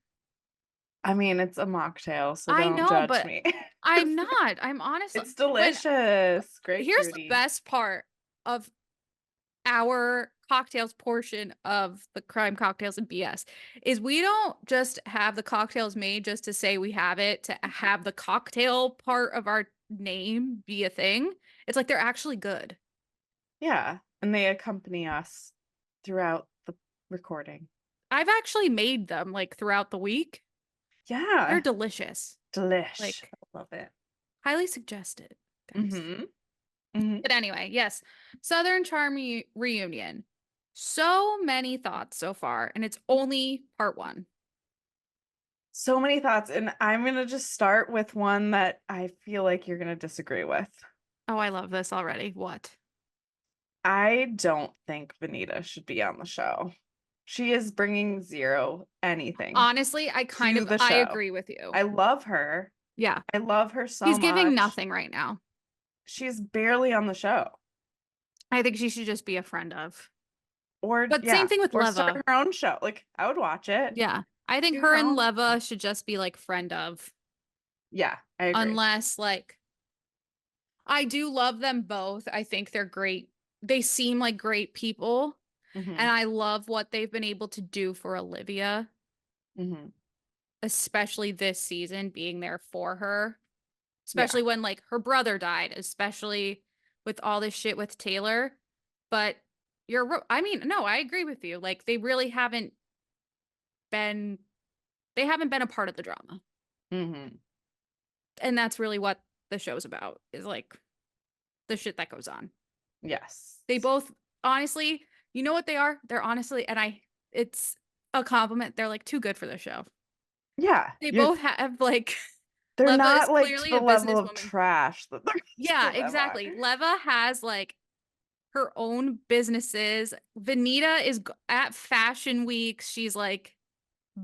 I mean, it's a mocktail, so I don't know, judge but me. I'm not. I'm honestly It's when delicious. here's the Grapefruity. best part of our cocktails portion of the crime cocktails and BS is we don't just have the cocktails made just to say we have it to have the cocktail part of our name be a thing. It's like they're actually good. Yeah. And they accompany us throughout the recording. I've actually made them like throughout the week. They're Yeah. delicious. Delish. Like I love it. highly suggested, guys. Mm-hmm. Mm-hmm. But anyway, yes, Southern Charm reunion. So many thoughts so far, and it's only part one. So many thoughts, and I'm gonna just start with one that I feel like you're gonna disagree with. Oh, I love this already. What? I don't think Vanita should be on the show. She is bringing zero anything Honestly, to the I show. agree with you. I love her. Yeah. I love her so She's giving much. nothing right now. She's barely on the show. I think she should just be a friend of. Or But same yeah, thing with or start Leva. her own show. Like I would watch it. Yeah. I think Do her her and own. Leva should just be like friend of. Yeah, I agree. Unless like I do love them both. I think they're great. They seem like great people. And Hmm. I love what they've been able to do for Olivia, Hmm. especially this season, being there for her. Yeah. Especially when like her brother died, especially with all this shit with Taylor. But I mean, no, I agree with you. Like they really been, they haven't been a part of the drama. Hmm. And that's really what the show's about is like the shit that goes on. Yes. They both, honestly, you know what they are? They're honestly, it's a compliment. They're like too good for the show. Yeah. They You're both have like, they're Leva is not like to clearly the a level of businesswoman. trash that the rest Yeah, of them are. exactly. Leva has like her own businesses. Vanita is at fashion weeks. She's like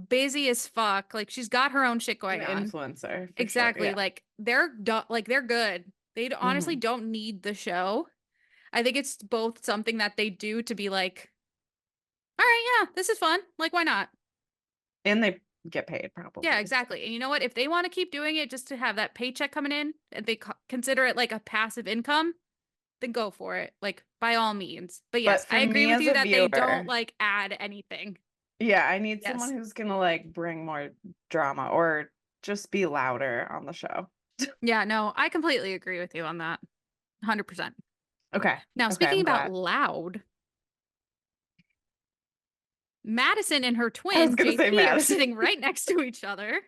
busy as fuck. Like she's got her own shit An going on. influencer for sure. Exactly. Yeah. Like they're good. They honestly Hmm. don't need the show. I think it's both something that they do to be like, all right, yeah, this is fun. Like, why not? And they get paid Yeah, probably. exactly. And you know what? If they want to keep doing it just to have that paycheck coming in, and they consider it like a passive income, then go for it. Like, by all means. But yes, But I for agree me with as you a that they don't viewer, like add anything. yeah, I need someone Yes. who's gonna like bring more drama or just be louder on the show. Yeah, no, I completely agree with you on that. 100%. Okay. Now, Okay, speaking I'm about glad. loud, Madison and her I was twin, gonna say JP, are Madison. sitting right next to each other.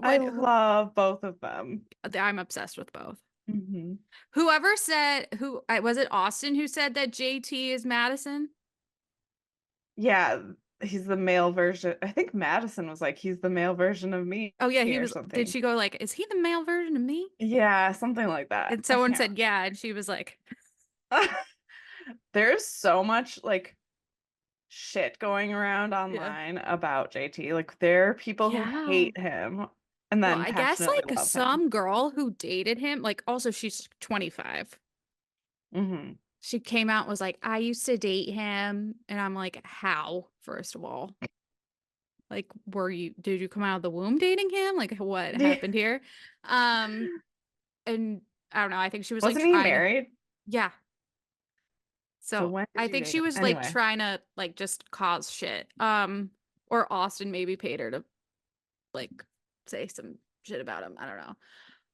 I What love both of them. I'm obsessed with both. Hmm. Whoever said who was it Austin who said that JT is Madison? Yeah, he's the male version. I think Madison was like, he's the male version of me Oh yeah, he or was. Did something. she go like, is he the male version of me? Yeah, something like that. And I someone can't. said yeah, and she was like, There's so much like shit going around yeah. online about JT. Like there are people who Yeah. hate him and Well, then I guess passionately like love him. some girl who dated him, like also she's 25. Hmm. She came out and was like, I used to date him. And I'm like, how, first of all? Like, did you come out of the womb dating him? Like, what Yeah. happened here? Um, and I don't know. I think she was like Wasn't he trying to, married? yeah. So So when I did you think date she him? was like Anyway. trying to like just cause shit. Or Austin maybe paid her to like say some shit about him. I don't know.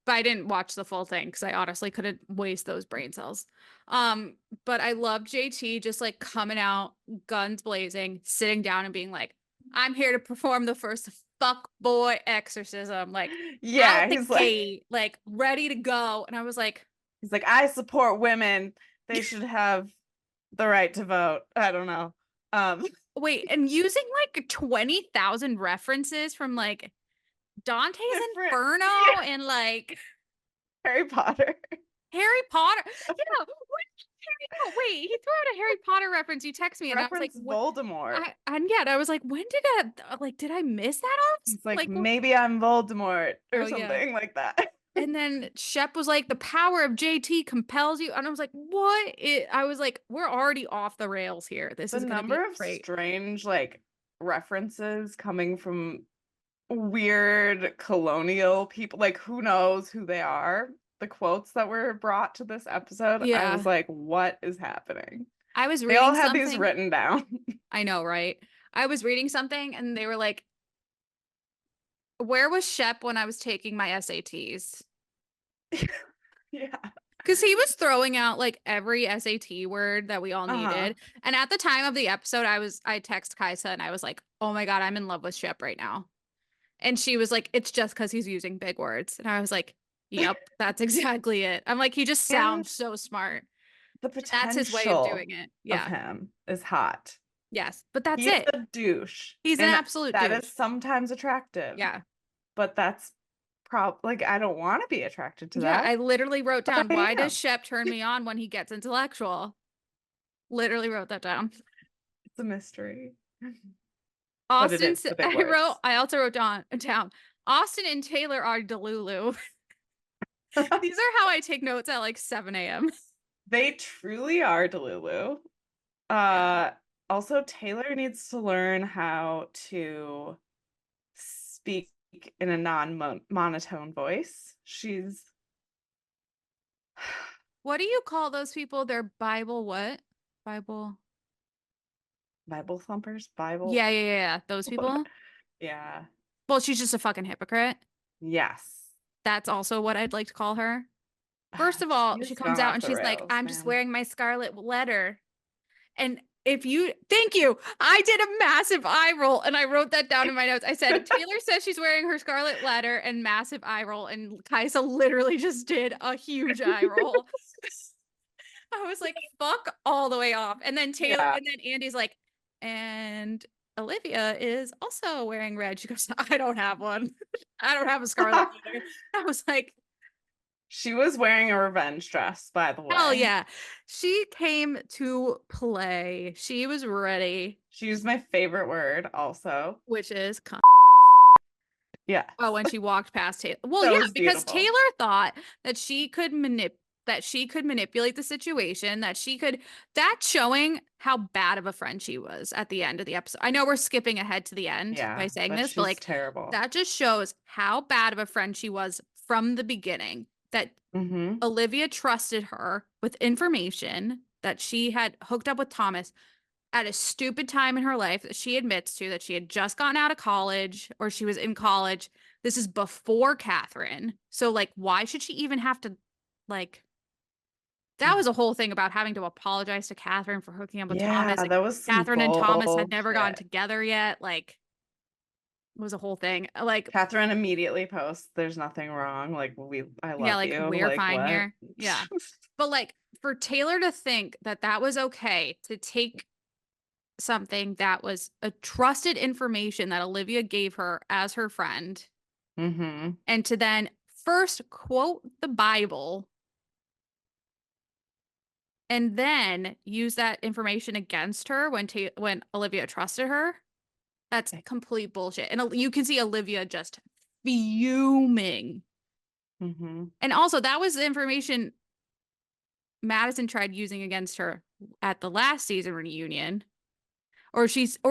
But I didn't watch the full thing because I honestly couldn't waste those brain cells. Um, but I love JT just like coming out, guns blazing, sitting down and being like, I'm here to perform the first fuck boy exorcism, like out Yeah, the gate, like ready to go. And I was like, he's like, I support women. They should have the right to vote. I don't know. wait, and using like 20,000 references from like Dante's different, Inferno yeah, and like Harry Potter. Harry Potter. Yeah, wait, he threw out a Harry Potter reference. You text me and I was like, Reference what? Voldemort. I was like, when did that, like, did I miss that off? He's like, Like, maybe I'm Voldemort or oh yeah. something like that. And then Shep was like, the power of JT compels you. And I was like, what? I was like, we're already off the rails here. This The is going to be number of great. strange like references coming from weird colonial people, like who knows who they are. The quotes that were brought to this episode, I was Yeah. like, what is happening? I was They all reading had these something. written down. I know, right? I was reading something and they were like, where was Shep when I was taking my SATs? Yeah. Because he was throwing out like every SAT word that we all Uh-huh. needed. And at the time of the episode, I text Kaisa and I was like, oh my God, I'm in love with Shep right now. And she was like, it's just because he's using big words. And I was like, yep, that's exactly it. I'm like, he just And sounds so smart. the That's his way of potential doing it. of Yeah. him is hot. Yes. But that's He is it. a douche, He's an and absolute that is douche. sometimes attractive, Yeah. but that's like I don't want to be attracted to Yeah. that, I literally wrote but down, I why does am. Shep turn me on when he gets intellectual? Literally wrote that down. It's a mystery. But it is Austin's, the big words. I also wrote down, Austin and Taylor are Delulu. These are how I take notes at like 7 a.m. They truly are Delulu. Yeah. Uh, Also, Taylor needs to learn how to speak in a non-monotone voice. She's What do you call those people? They're Bible what? Bible. Bible thumpers, Bible. Yeah. Those people. Yeah. Well, she's just a fucking hypocrite. Yes. That's also what I'd like to call her. First of all, she She's comes gone out off and the she's like, rails, I'm just man. wearing my scarlet letter. And thank you. I did a massive eye roll and I wrote that down in my notes. I said, Taylor says she's wearing her scarlet letter and massive eye roll. And Kaisa literally just did a huge eye roll. I was like, fuck all the way off. And then Yeah. Andy's like, and Olivia is also wearing red. She goes, I don't have one. I don't have a scarlet letter. I was like, She was wearing a revenge dress, by the hell way. yeah. She came to play. She was ready, She used my favorite word also. which is Yes. oh, when she walked past Taylor. Well, That yeah, was because beautiful. Taylor thought that she could manipulate the situation, that's showing how bad of a friend she was at the end of the episode. I know we're skipping ahead to the end by Yeah, saying but this, but she's like terrible. that just shows how bad of a friend she was from the beginning. That Mm-hmm. Olivia trusted her with information that she had hooked up with Thomas at a stupid time in her life that she admits to, that she had just gotten out of college or she was in college. This is before Catherine. So, like, why should she even have to, like, that was a whole thing about having to apologize to Catherine for hooking up with Yeah, Thomas. And that was some Catherine and Thomas had never gotten bullshit. together yet. Like, it was a whole thing. Like, Catherine immediately posts, "There's nothing wrong. Like I yeah, love like, you." we're Like fine what? here. Yeah. But, like, for Taylor to think that that was okay to take something that was a trusted information that Olivia gave her as her friend, Mm-hmm. and to then first quote the Bible and then use that information against her when Olivia trusted her. That's complete bullshit. And you can see Olivia just fuming. Mm-hmm. And also, that was the information Madison tried using against her at the last season reunion. Or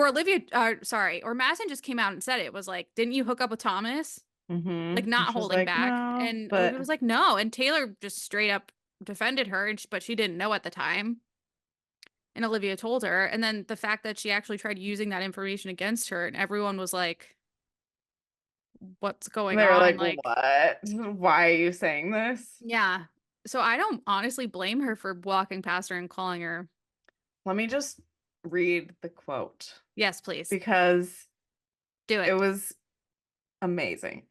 Olivia, sorry, or Madison just came out and said it was like, didn't you hook up with Thomas? Like, Mm-hmm. And not she was holding like, back. no, And Olivia but was like, no. And Taylor just straight up defended her, but she didn't know at the time. And Olivia told her. And then the fact that she actually tried using that information against her, and everyone was like, what's going They were on? like, Like, "What? Why are you saying this?" yeah. So I don't honestly blame her for walking past her and calling her. Let me just read the quote Yes, please. because Do it it. was amazing.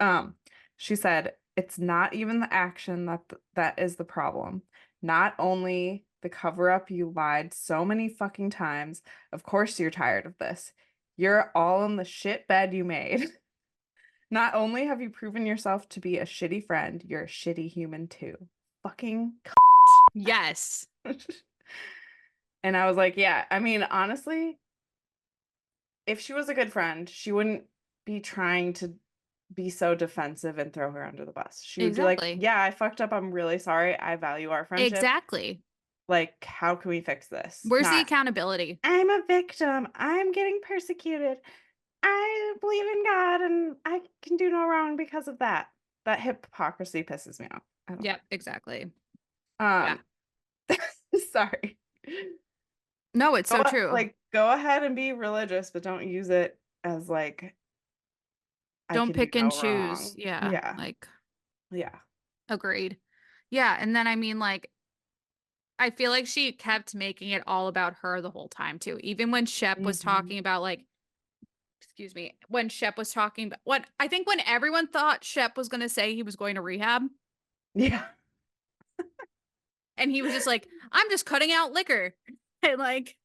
She said, "It's not even the action that is the problem. Not only the cover up, you lied so many fucking times. Of course you're tired of this. You're all in the shit bed you made. Not only have you proven yourself to be a shitty friend, you're a shitty human too. Fucking Yes. And I was like, yeah, I mean, honestly, if she was a good friend, she wouldn't be trying to be so defensive and throw her under the bus. She would be like, Exactly. yeah, I fucked up. I'm really sorry. I value our friendship. Exactly. Like, how can we fix this? Where's the Not, accountability? I'm a victim. I'm getting persecuted. I believe in God and I can do no wrong because of that. That hypocrisy pisses me off. I don't Yep, exactly. Yeah. know. Sorry. No, it's so true. Go ahead and be religious, but don't use it as like I Don't can do pick and no choose. wrong. Yeah, Yeah. like Yeah. agreed. Yeah, and then I mean like I feel like she kept making it all about her the whole time too. Even when Shep was Mhm. talking about like excuse me, when Shep was talking about what I think when everyone thought Shep was going to say he was going to rehab Yeah. and he was just like I'm just cutting out liquor. And like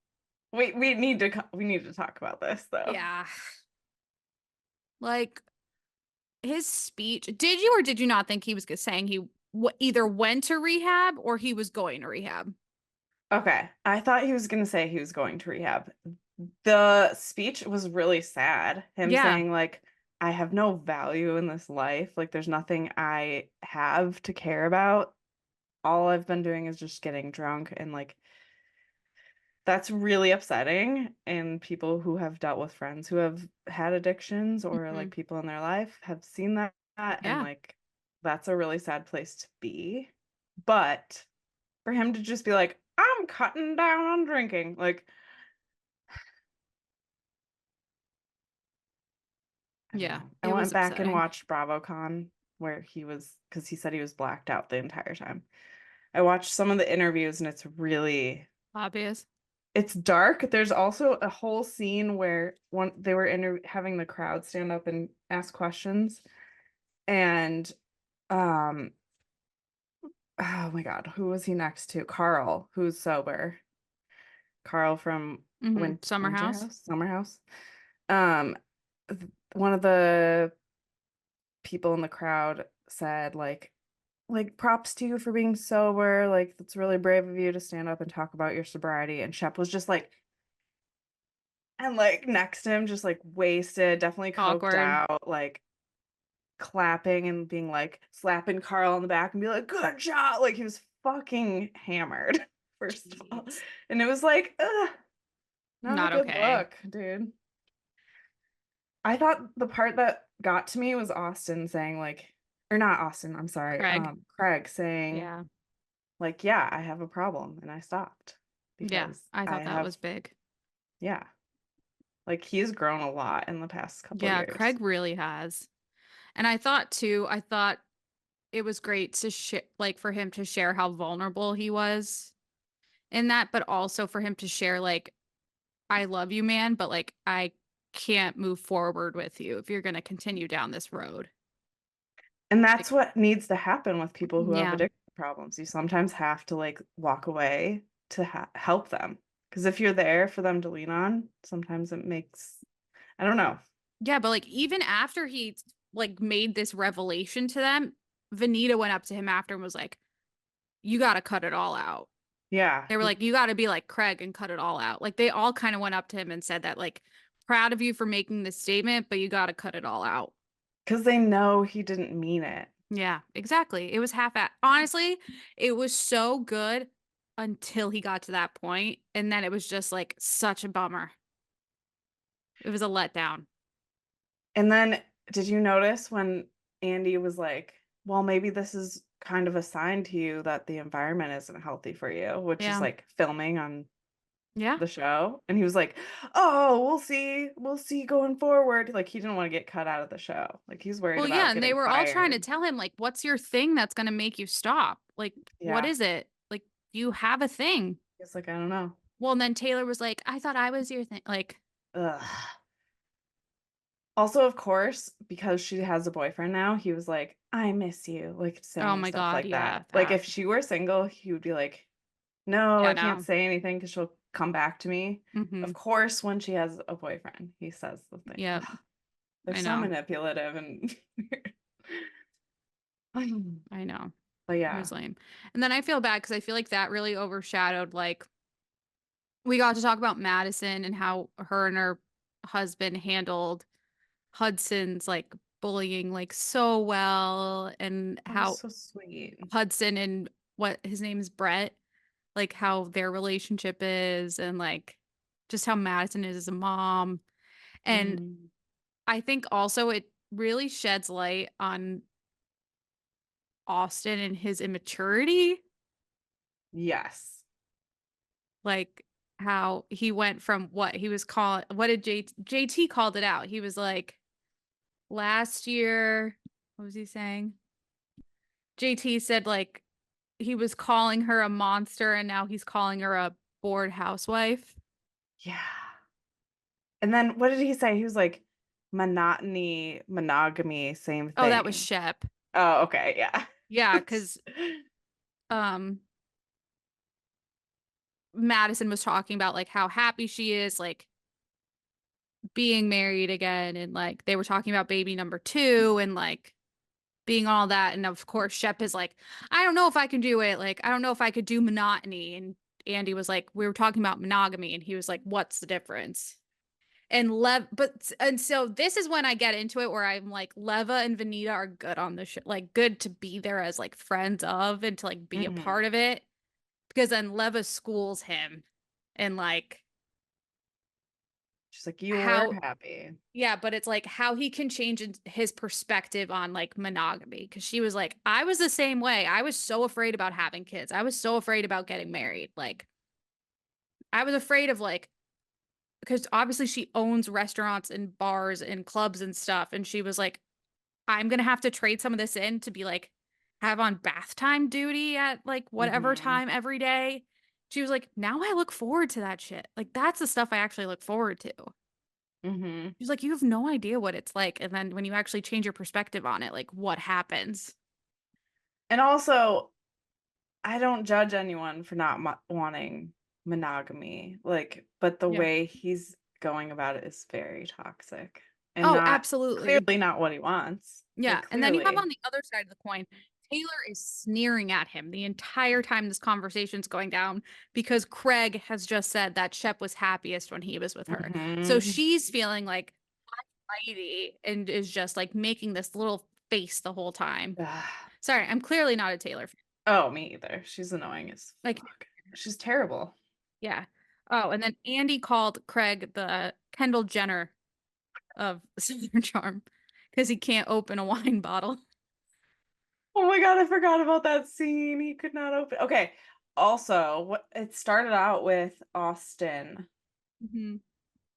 We need to talk about this though. yeah. Like his speech, did you or did you not think he was saying he either went to rehab or he was going to rehab? Okay. I thought he was gonna say he was going to rehab. The speech was really sad. Him Yeah. saying like I have no value in this life. Like there's nothing I have to care about. All I've been doing is just getting drunk and like that's really upsetting. And people who have dealt with friends who have had addictions or Hmm. like people in their life have seen that and Yeah. like that's a really sad place to be. But for him to just be like, I'm cutting down on drinking, like, I don't Yeah. know. I It was went back and upsetting. watched BravoCon where because he said he was blacked out the entire time. I watched some of the interviews and Obvious. it's dark. There's also a whole scene where they were having the crowd stand up and ask questions, and um, oh my God, who was he next to? Carl, who's sober. Carl from Summer House. Summer House. Um, one of the people in the crowd said like props to you for being sober. Like that's really brave of you to stand up and talk about your sobriety. And Shep was just like, and like next to him, just like wasted, definitely coked Awkward. out, like clapping and being like slapping Carl on the back and be like, good job. Like he was fucking hammered, first of all. Jeez. And it was like, ugh, not a Not good okay. look, dude. I thought the part that got to me was Austin saying like, or not Austin, I'm sorry, Craig. Craig saying Yeah. like, yeah, I have a problem and I stopped Yeah. because I I thought that have, was big. yeah, like he's grown a lot in the past couple Yeah. years. Craig really has. And I thought too, I thought it was great to like for him to share how vulnerable he was in that, but also for him to share like, I love you, man, but like I can't move forward with you if you're gonna continue down this road. And Like, that's what needs to happen with people who have yeah. addiction problems. You sometimes have to like walk away to help them. Because if you're there for them to lean on, sometimes it makes, I don't know. Yeah, but like even after he like made this revelation to them, Vanita went up to him after and was like, "You got to cut it all out." Yeah. They were like, "You got to be like Craig and cut it all out." Like they all kind of went up to him and said that like, "Proud of you for making this statement, but you got to cut it all out." Because they know he didn't mean it. Yeah, exactly. It was half at honestly, it was so good until he got to that point, and then it was just like such a bummer. It was a letdown. And then did you notice when Andy was like, well, maybe this is kind of a sign to you that the environment isn't healthy for you, which is Yeah. like filming on Yeah. the show, and he was like, "Oh, we'll see going forward." Like, he didn't wanna get cut out of the show. Like, he's worried Well, yeah, about and they getting were all trying to fired. tell him, like, "What's your thing that's gonna make you stop? Like, what Yeah. is it? Like, you have a thing." He's like, "I don't know." Well, and then Taylor was like, "I thought I was your thing." Like, Ugh. Also, of course, because she has a boyfriend now, he was like, "I miss you," like, oh saying my stuff God, like yeah, that. Like, that. if she were single, he would be like, "No, Yeah, I can't no. say anything because 'cause she'll come back to me." Of Mhm. course, when she has a boyfriend, he says the thing. Yep, Ugh, they're I so know. manipulative and weird. I know. But It yeah. was lame. And then I feel bad because I feel like that really overshadowed, like, we got to talk about Madison and how her and her husband handled Hudson's, like, bullying, like, so well, and It was how so sweet. Hudson and what his name is, Brett, like, how their relationship is, and, like, just how Madison is as a mom. And Mhm. I think also it really sheds light on Austin and his immaturity, Yes. like, how he went from what he was calling, what did JT called it out. He was like, last year, what was he saying? JT said, like, he was calling her a monster and now he's calling her a bored housewife. Yeah. And then what did he say? He was like, "Monotony, monogamy, same Oh, that was thing." Shep. Oh, okay, yeah. Yeah, because um Madison was talking about, like, how happy she is, like, being married again, and, like, they were talking about baby number 2 and, like, being all that, and of course Shep is like, "I don't know if I can do it, like, I don't know if I could do monotony," and Andy was like, "We were talking about monogamy," and he was like, "What's the difference?" And so this is when I get into it where I'm like, Leva and Vanita are good on the show, like, good to be there as, like, friends of and to, like, be a part Mhm. of it, because then Leva schools him and, like, She's like, "You were how happy." yeah, but it's like how he can change his perspective on, like, monogamy, because she was like, "I was the same way. I was so afraid about having kids. I was so afraid about getting married. Like, I was afraid of, like," because obviously she owns restaurants and bars and clubs and stuff, and she was like, "I'm gonna have to trade some of this in to be, like, have on bath time duty at, like, whatever Mhm. time every day." She was like, "Now I look forward to that shit. Like, that's the stuff I actually look forward to." Mhm. She's like, "You have no idea what it's like, and then when you actually change your perspective on it, like, what happens?" And also, I don't judge anyone for not wanting monogamy, like, but the Yeah. way he's going about it is very toxic and Oh, not absolutely. clearly not what he wants. Yeah, Like, and then you have on clearly. the other side of the coin, Taylor is sneering at him the entire time this conversation's going down because Craig has just said that Shep was happiest when he was with her. So Mhm. she's feeling like mighty and is just, like, making this little face the whole time. Ugh. Sorry, I'm clearly not a Taylor fan. Oh, me either. She's annoying as Like, fuck. She's terrible. yeah. Oh, and then Andy called Craig the Kendall Jenner of Southern Charm because he can't open a wine bottle. Oh my god, I forgot about that scene. He could not open. Okay. Also, what it started out with Austin. Mhm.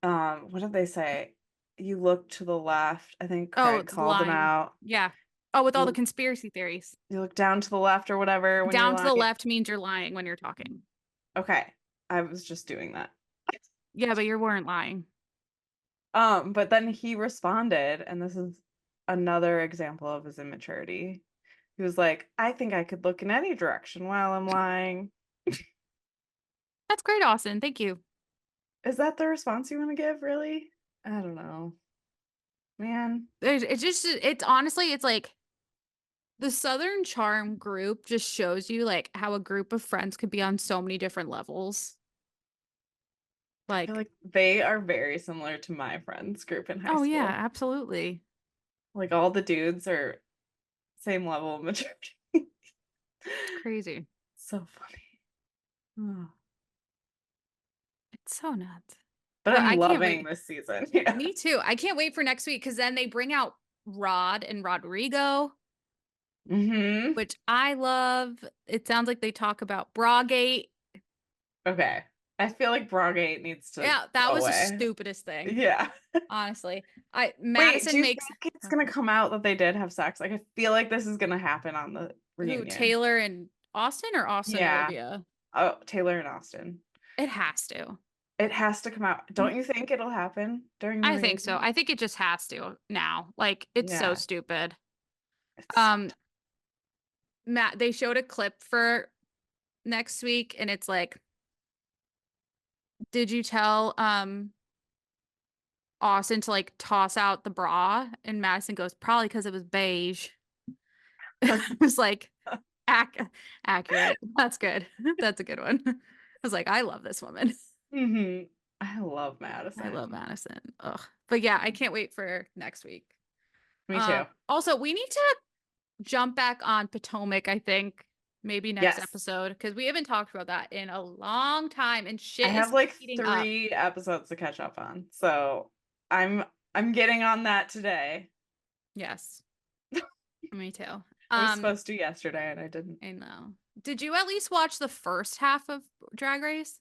What did they say? You look to the left. I think Oh, Craig it's called him lying. out. Yeah. Oh, with all the You conspiracy theories. you look down to the left or whatever when you're Down to the lying. left means you're lying when you're talking. Okay. I was just doing that. Yeah, but you weren't lying. But then he responded, and this is another example of his immaturity. He was like, "I think I could look in any direction while I'm lying." That's great, Austin. Thank you. Is that the response you want to give, really? I don't know. Man. It's just, it's honestly, it's like the Southern Charm group just shows you, like, how a group of friends could be on so many different levels. I feel Like, like they are very similar to my friends group in high oh, yeah, school. absolutely. Like, all the dudes are same level of maturity. It's crazy. So funny. Oh. It's so nuts. But But I'm I can't loving wait. this season. Yeah. Me too. I can't wait for next week because then they bring out Rod and Rodrigo, Mhm. which I love. It sounds like they talk about Bragate. Okay. I feel like Brogate needs to Yeah, that go was the away. stupidest thing. Yeah. Honestly. Wait, do Madison you makes think it's gonna come out that they did have sex? Like, I feel like this is gonna happen on the who, reunion. Taylor and Austin or Austin and Yeah. Olivia? Oh, Taylor and Austin. It has to. It has to come out. Don't you think it'll happen during the I think so. reunion? I think it just has to now. Like it's so Yeah. stupid. It's so Um, Matt, they showed a clip for next week and it's like, did you tell Austin to like toss out the bra? And Madison goes, probably because it was beige. dumb. It was like ac accurate. That's good. That's a good one. I was like, I love this woman. Hmm. I love I love Madison. Madison. Ugh. But yeah, I can't wait for next week. Me too. Also, we need to jump back on Potomac, I think, maybe next Yes. episode, because we haven't talked about that in a long time and I shit have is like heating up. 3 episodes to catch up on. So I'm I'm getting on that today. Yes, me too. I was supposed to yesterday and I didn't. I know. Did you at least watch the first half of Drag Race?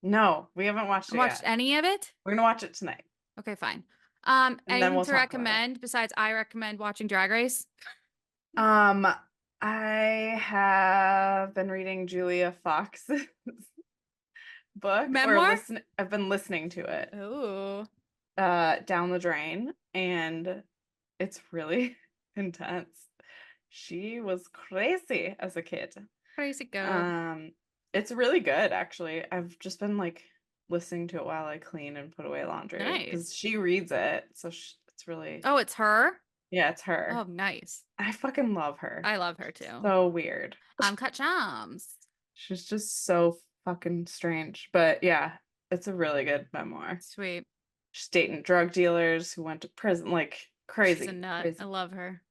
No, we haven't watched it Watched yet. any of it? We're gonna watch it tonight. Okay, fine. And then Anything we'll to talk about it. recommend besides I recommend watching Drag Race? Um, I have been reading Julia Fox's book or Memoir? listen I've been listening to it Oh, down the drain and it's really intense. She was crazy as a kid. crazy girl. Um, it's really good actually. I've just been like listening to it while I clean and put away laundry because Nice. she reads it, so it's really Oh, it's her? yeah, it's Oh, her. nice. I fucking love her. I love her too. So weird. Cut Charms. She's just so fucking strange. But yeah, it's a really good memoir. Sweet. She's dating drug dealers who went to prison, like She's a crazy, nut. I crazy. love her.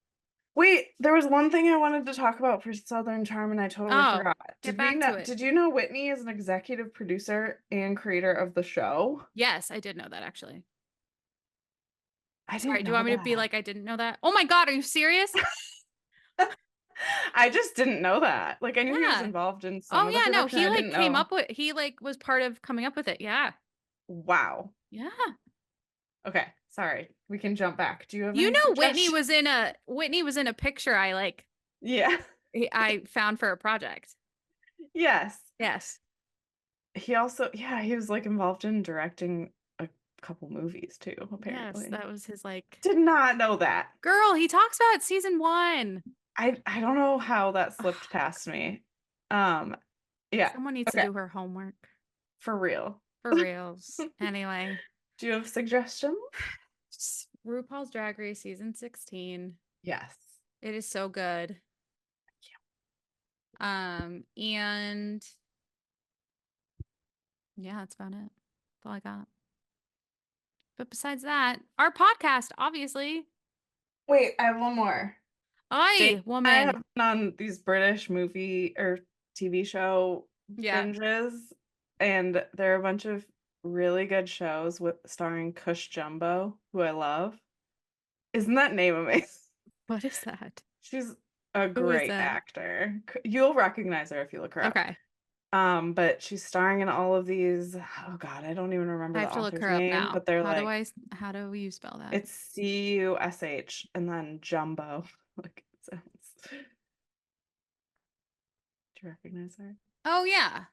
Wait, there was one thing I wanted to talk about for Southern Charm and I totally Oh, forgot. get back to it. Did you know Whitney is an executive producer and creator of the show? Yes, I did know that actually. I Sorry, didn't do you know want me to be that. like, I didn't know that? Oh my God, are you serious? I just didn't know that. Like I knew he was Yeah. involved in some Oh of the yeah, no, production. he I like didn't came know. up with he like was part of coming up with it. Yeah. Wow. Yeah. Okay, sorry. We can jump back. Do you have You any know suggestions? Whitney was in a picture I like Yeah. I found for a project. Yes. Yes. He also, yeah, he was like involved in directing a couple movies too, Yes, apparently. that was his like Did not know that. girl, he talks about season 1. I don't know how that slipped Ugh, past me. Um, yeah. someone needs to Okay, do her homework. for real. For reals. Anyway, Do you have suggestions? RuPaul's Drag Race season 16. Yes. It is so good. And yeah, that's about it. That's all I got. But besides that, our podcast, obviously. Wait, I have one more. Jane Oi, and I have woman. been on these British movie or TV show Yeah. binges, and there are a bunch of really good shows with starring Cush Jumbo, who I love. Isn't that name amazing? What is that? She's a Who is great that? actor. You'll recognize her if you look her up. Okay. But she's starring in all of these. Oh God, I don't even remember I the have to look author's her up name, now. but they're How do like how do you spell that? it's Cush and then Jumbo. Like it sounds. Do you recognize her? Oh yeah.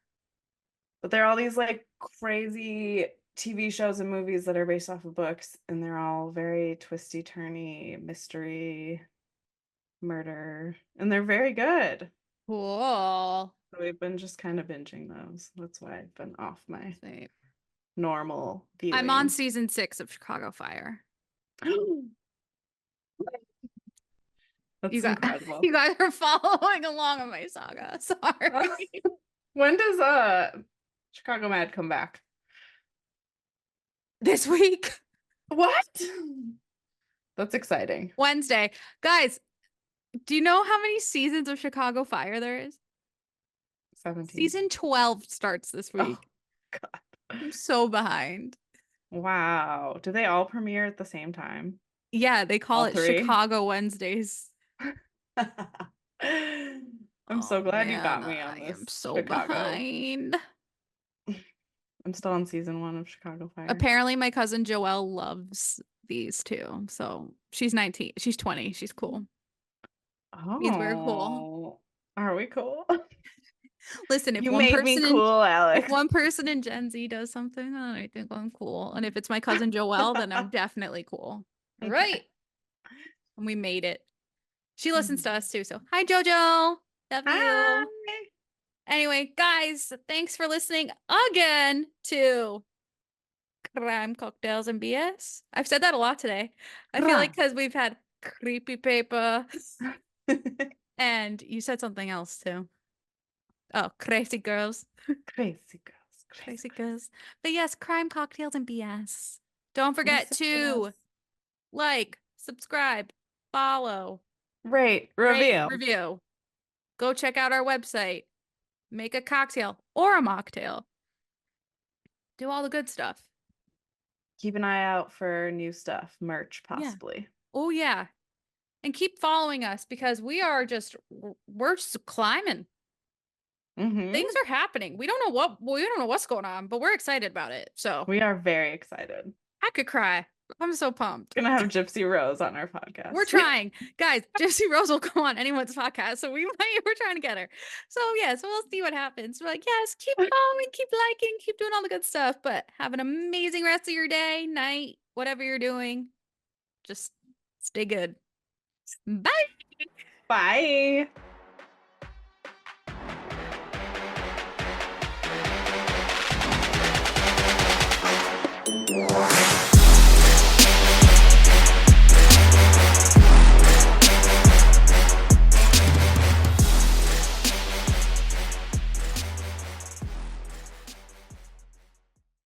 But there are all these like crazy TV shows and movies that are based off of books, and they're all very twisty, turny, mystery, murder, and they're very good. Cool. So we've been just kind of binging those. That's why I've been off my Sweet. normal I'm on viewing. season 6 of Chicago Fire. That's incredible. You guys are following along on my saga. Uh, Sorry. when does Chicago Med come back? This week, What? That's exciting. Wednesday. Guys, do you know how many seasons of Chicago Fire there is? 17. Season 12 starts this Oh week. God. I'm so behind. Wow. Do they all premiere at the same time? Yeah, they call All it three? Chicago Wednesdays. I'm Oh so glad you man, got me on I am this so Chicago. behind. I'm still on season 1 of Chicago Fire. Apparently, my cousin Joelle loves these too. So she's 19. She's 20. She's cool. Means we're cool. Oh, are we cool? Listen, You made me cool, if Alex. one person in Gen Z does something, I think I'm cool. And if it's my cousin Joelle, then I'm definitely cool. All right. Okay. And we made it. She listens Mhm. to us too. So hi Jojo. Love you. Hi. Anyway, guys, thanks for listening again to Crime Cocktails and BS. I've said that a lot today. I feel like Crime. because we've had creepy paper and you said something else too. Oh, crazy girls. Crazy girls. Crazy Crazy girls. girls. But yes, crime cocktails and BS. Don't forget Yes, yes. to like, subscribe, follow, Rate, rate, review. review. Go check out our website. Make a cocktail or a mocktail. Do all the good stuff. Keep an eye out for new stuff, merch Yeah. possibly. Oh, yeah. And keep following us because we're just climbing. Hmm. Things are happening. We don't know what's going on, but we're excited about it. So We are very excited. I could cry. I'm so pumped. Gonna have Gypsy Rose on our We're podcast. trying. Guys, Jessie Rose will come on anyone's podcast. So we're trying to get her. So yeah, so we'll see what happens. We're like, yes, keep following, keep liking, keep doing all the good stuff. But have an amazing rest of your day, night, whatever you're doing. Just stay good. Bye. Bye.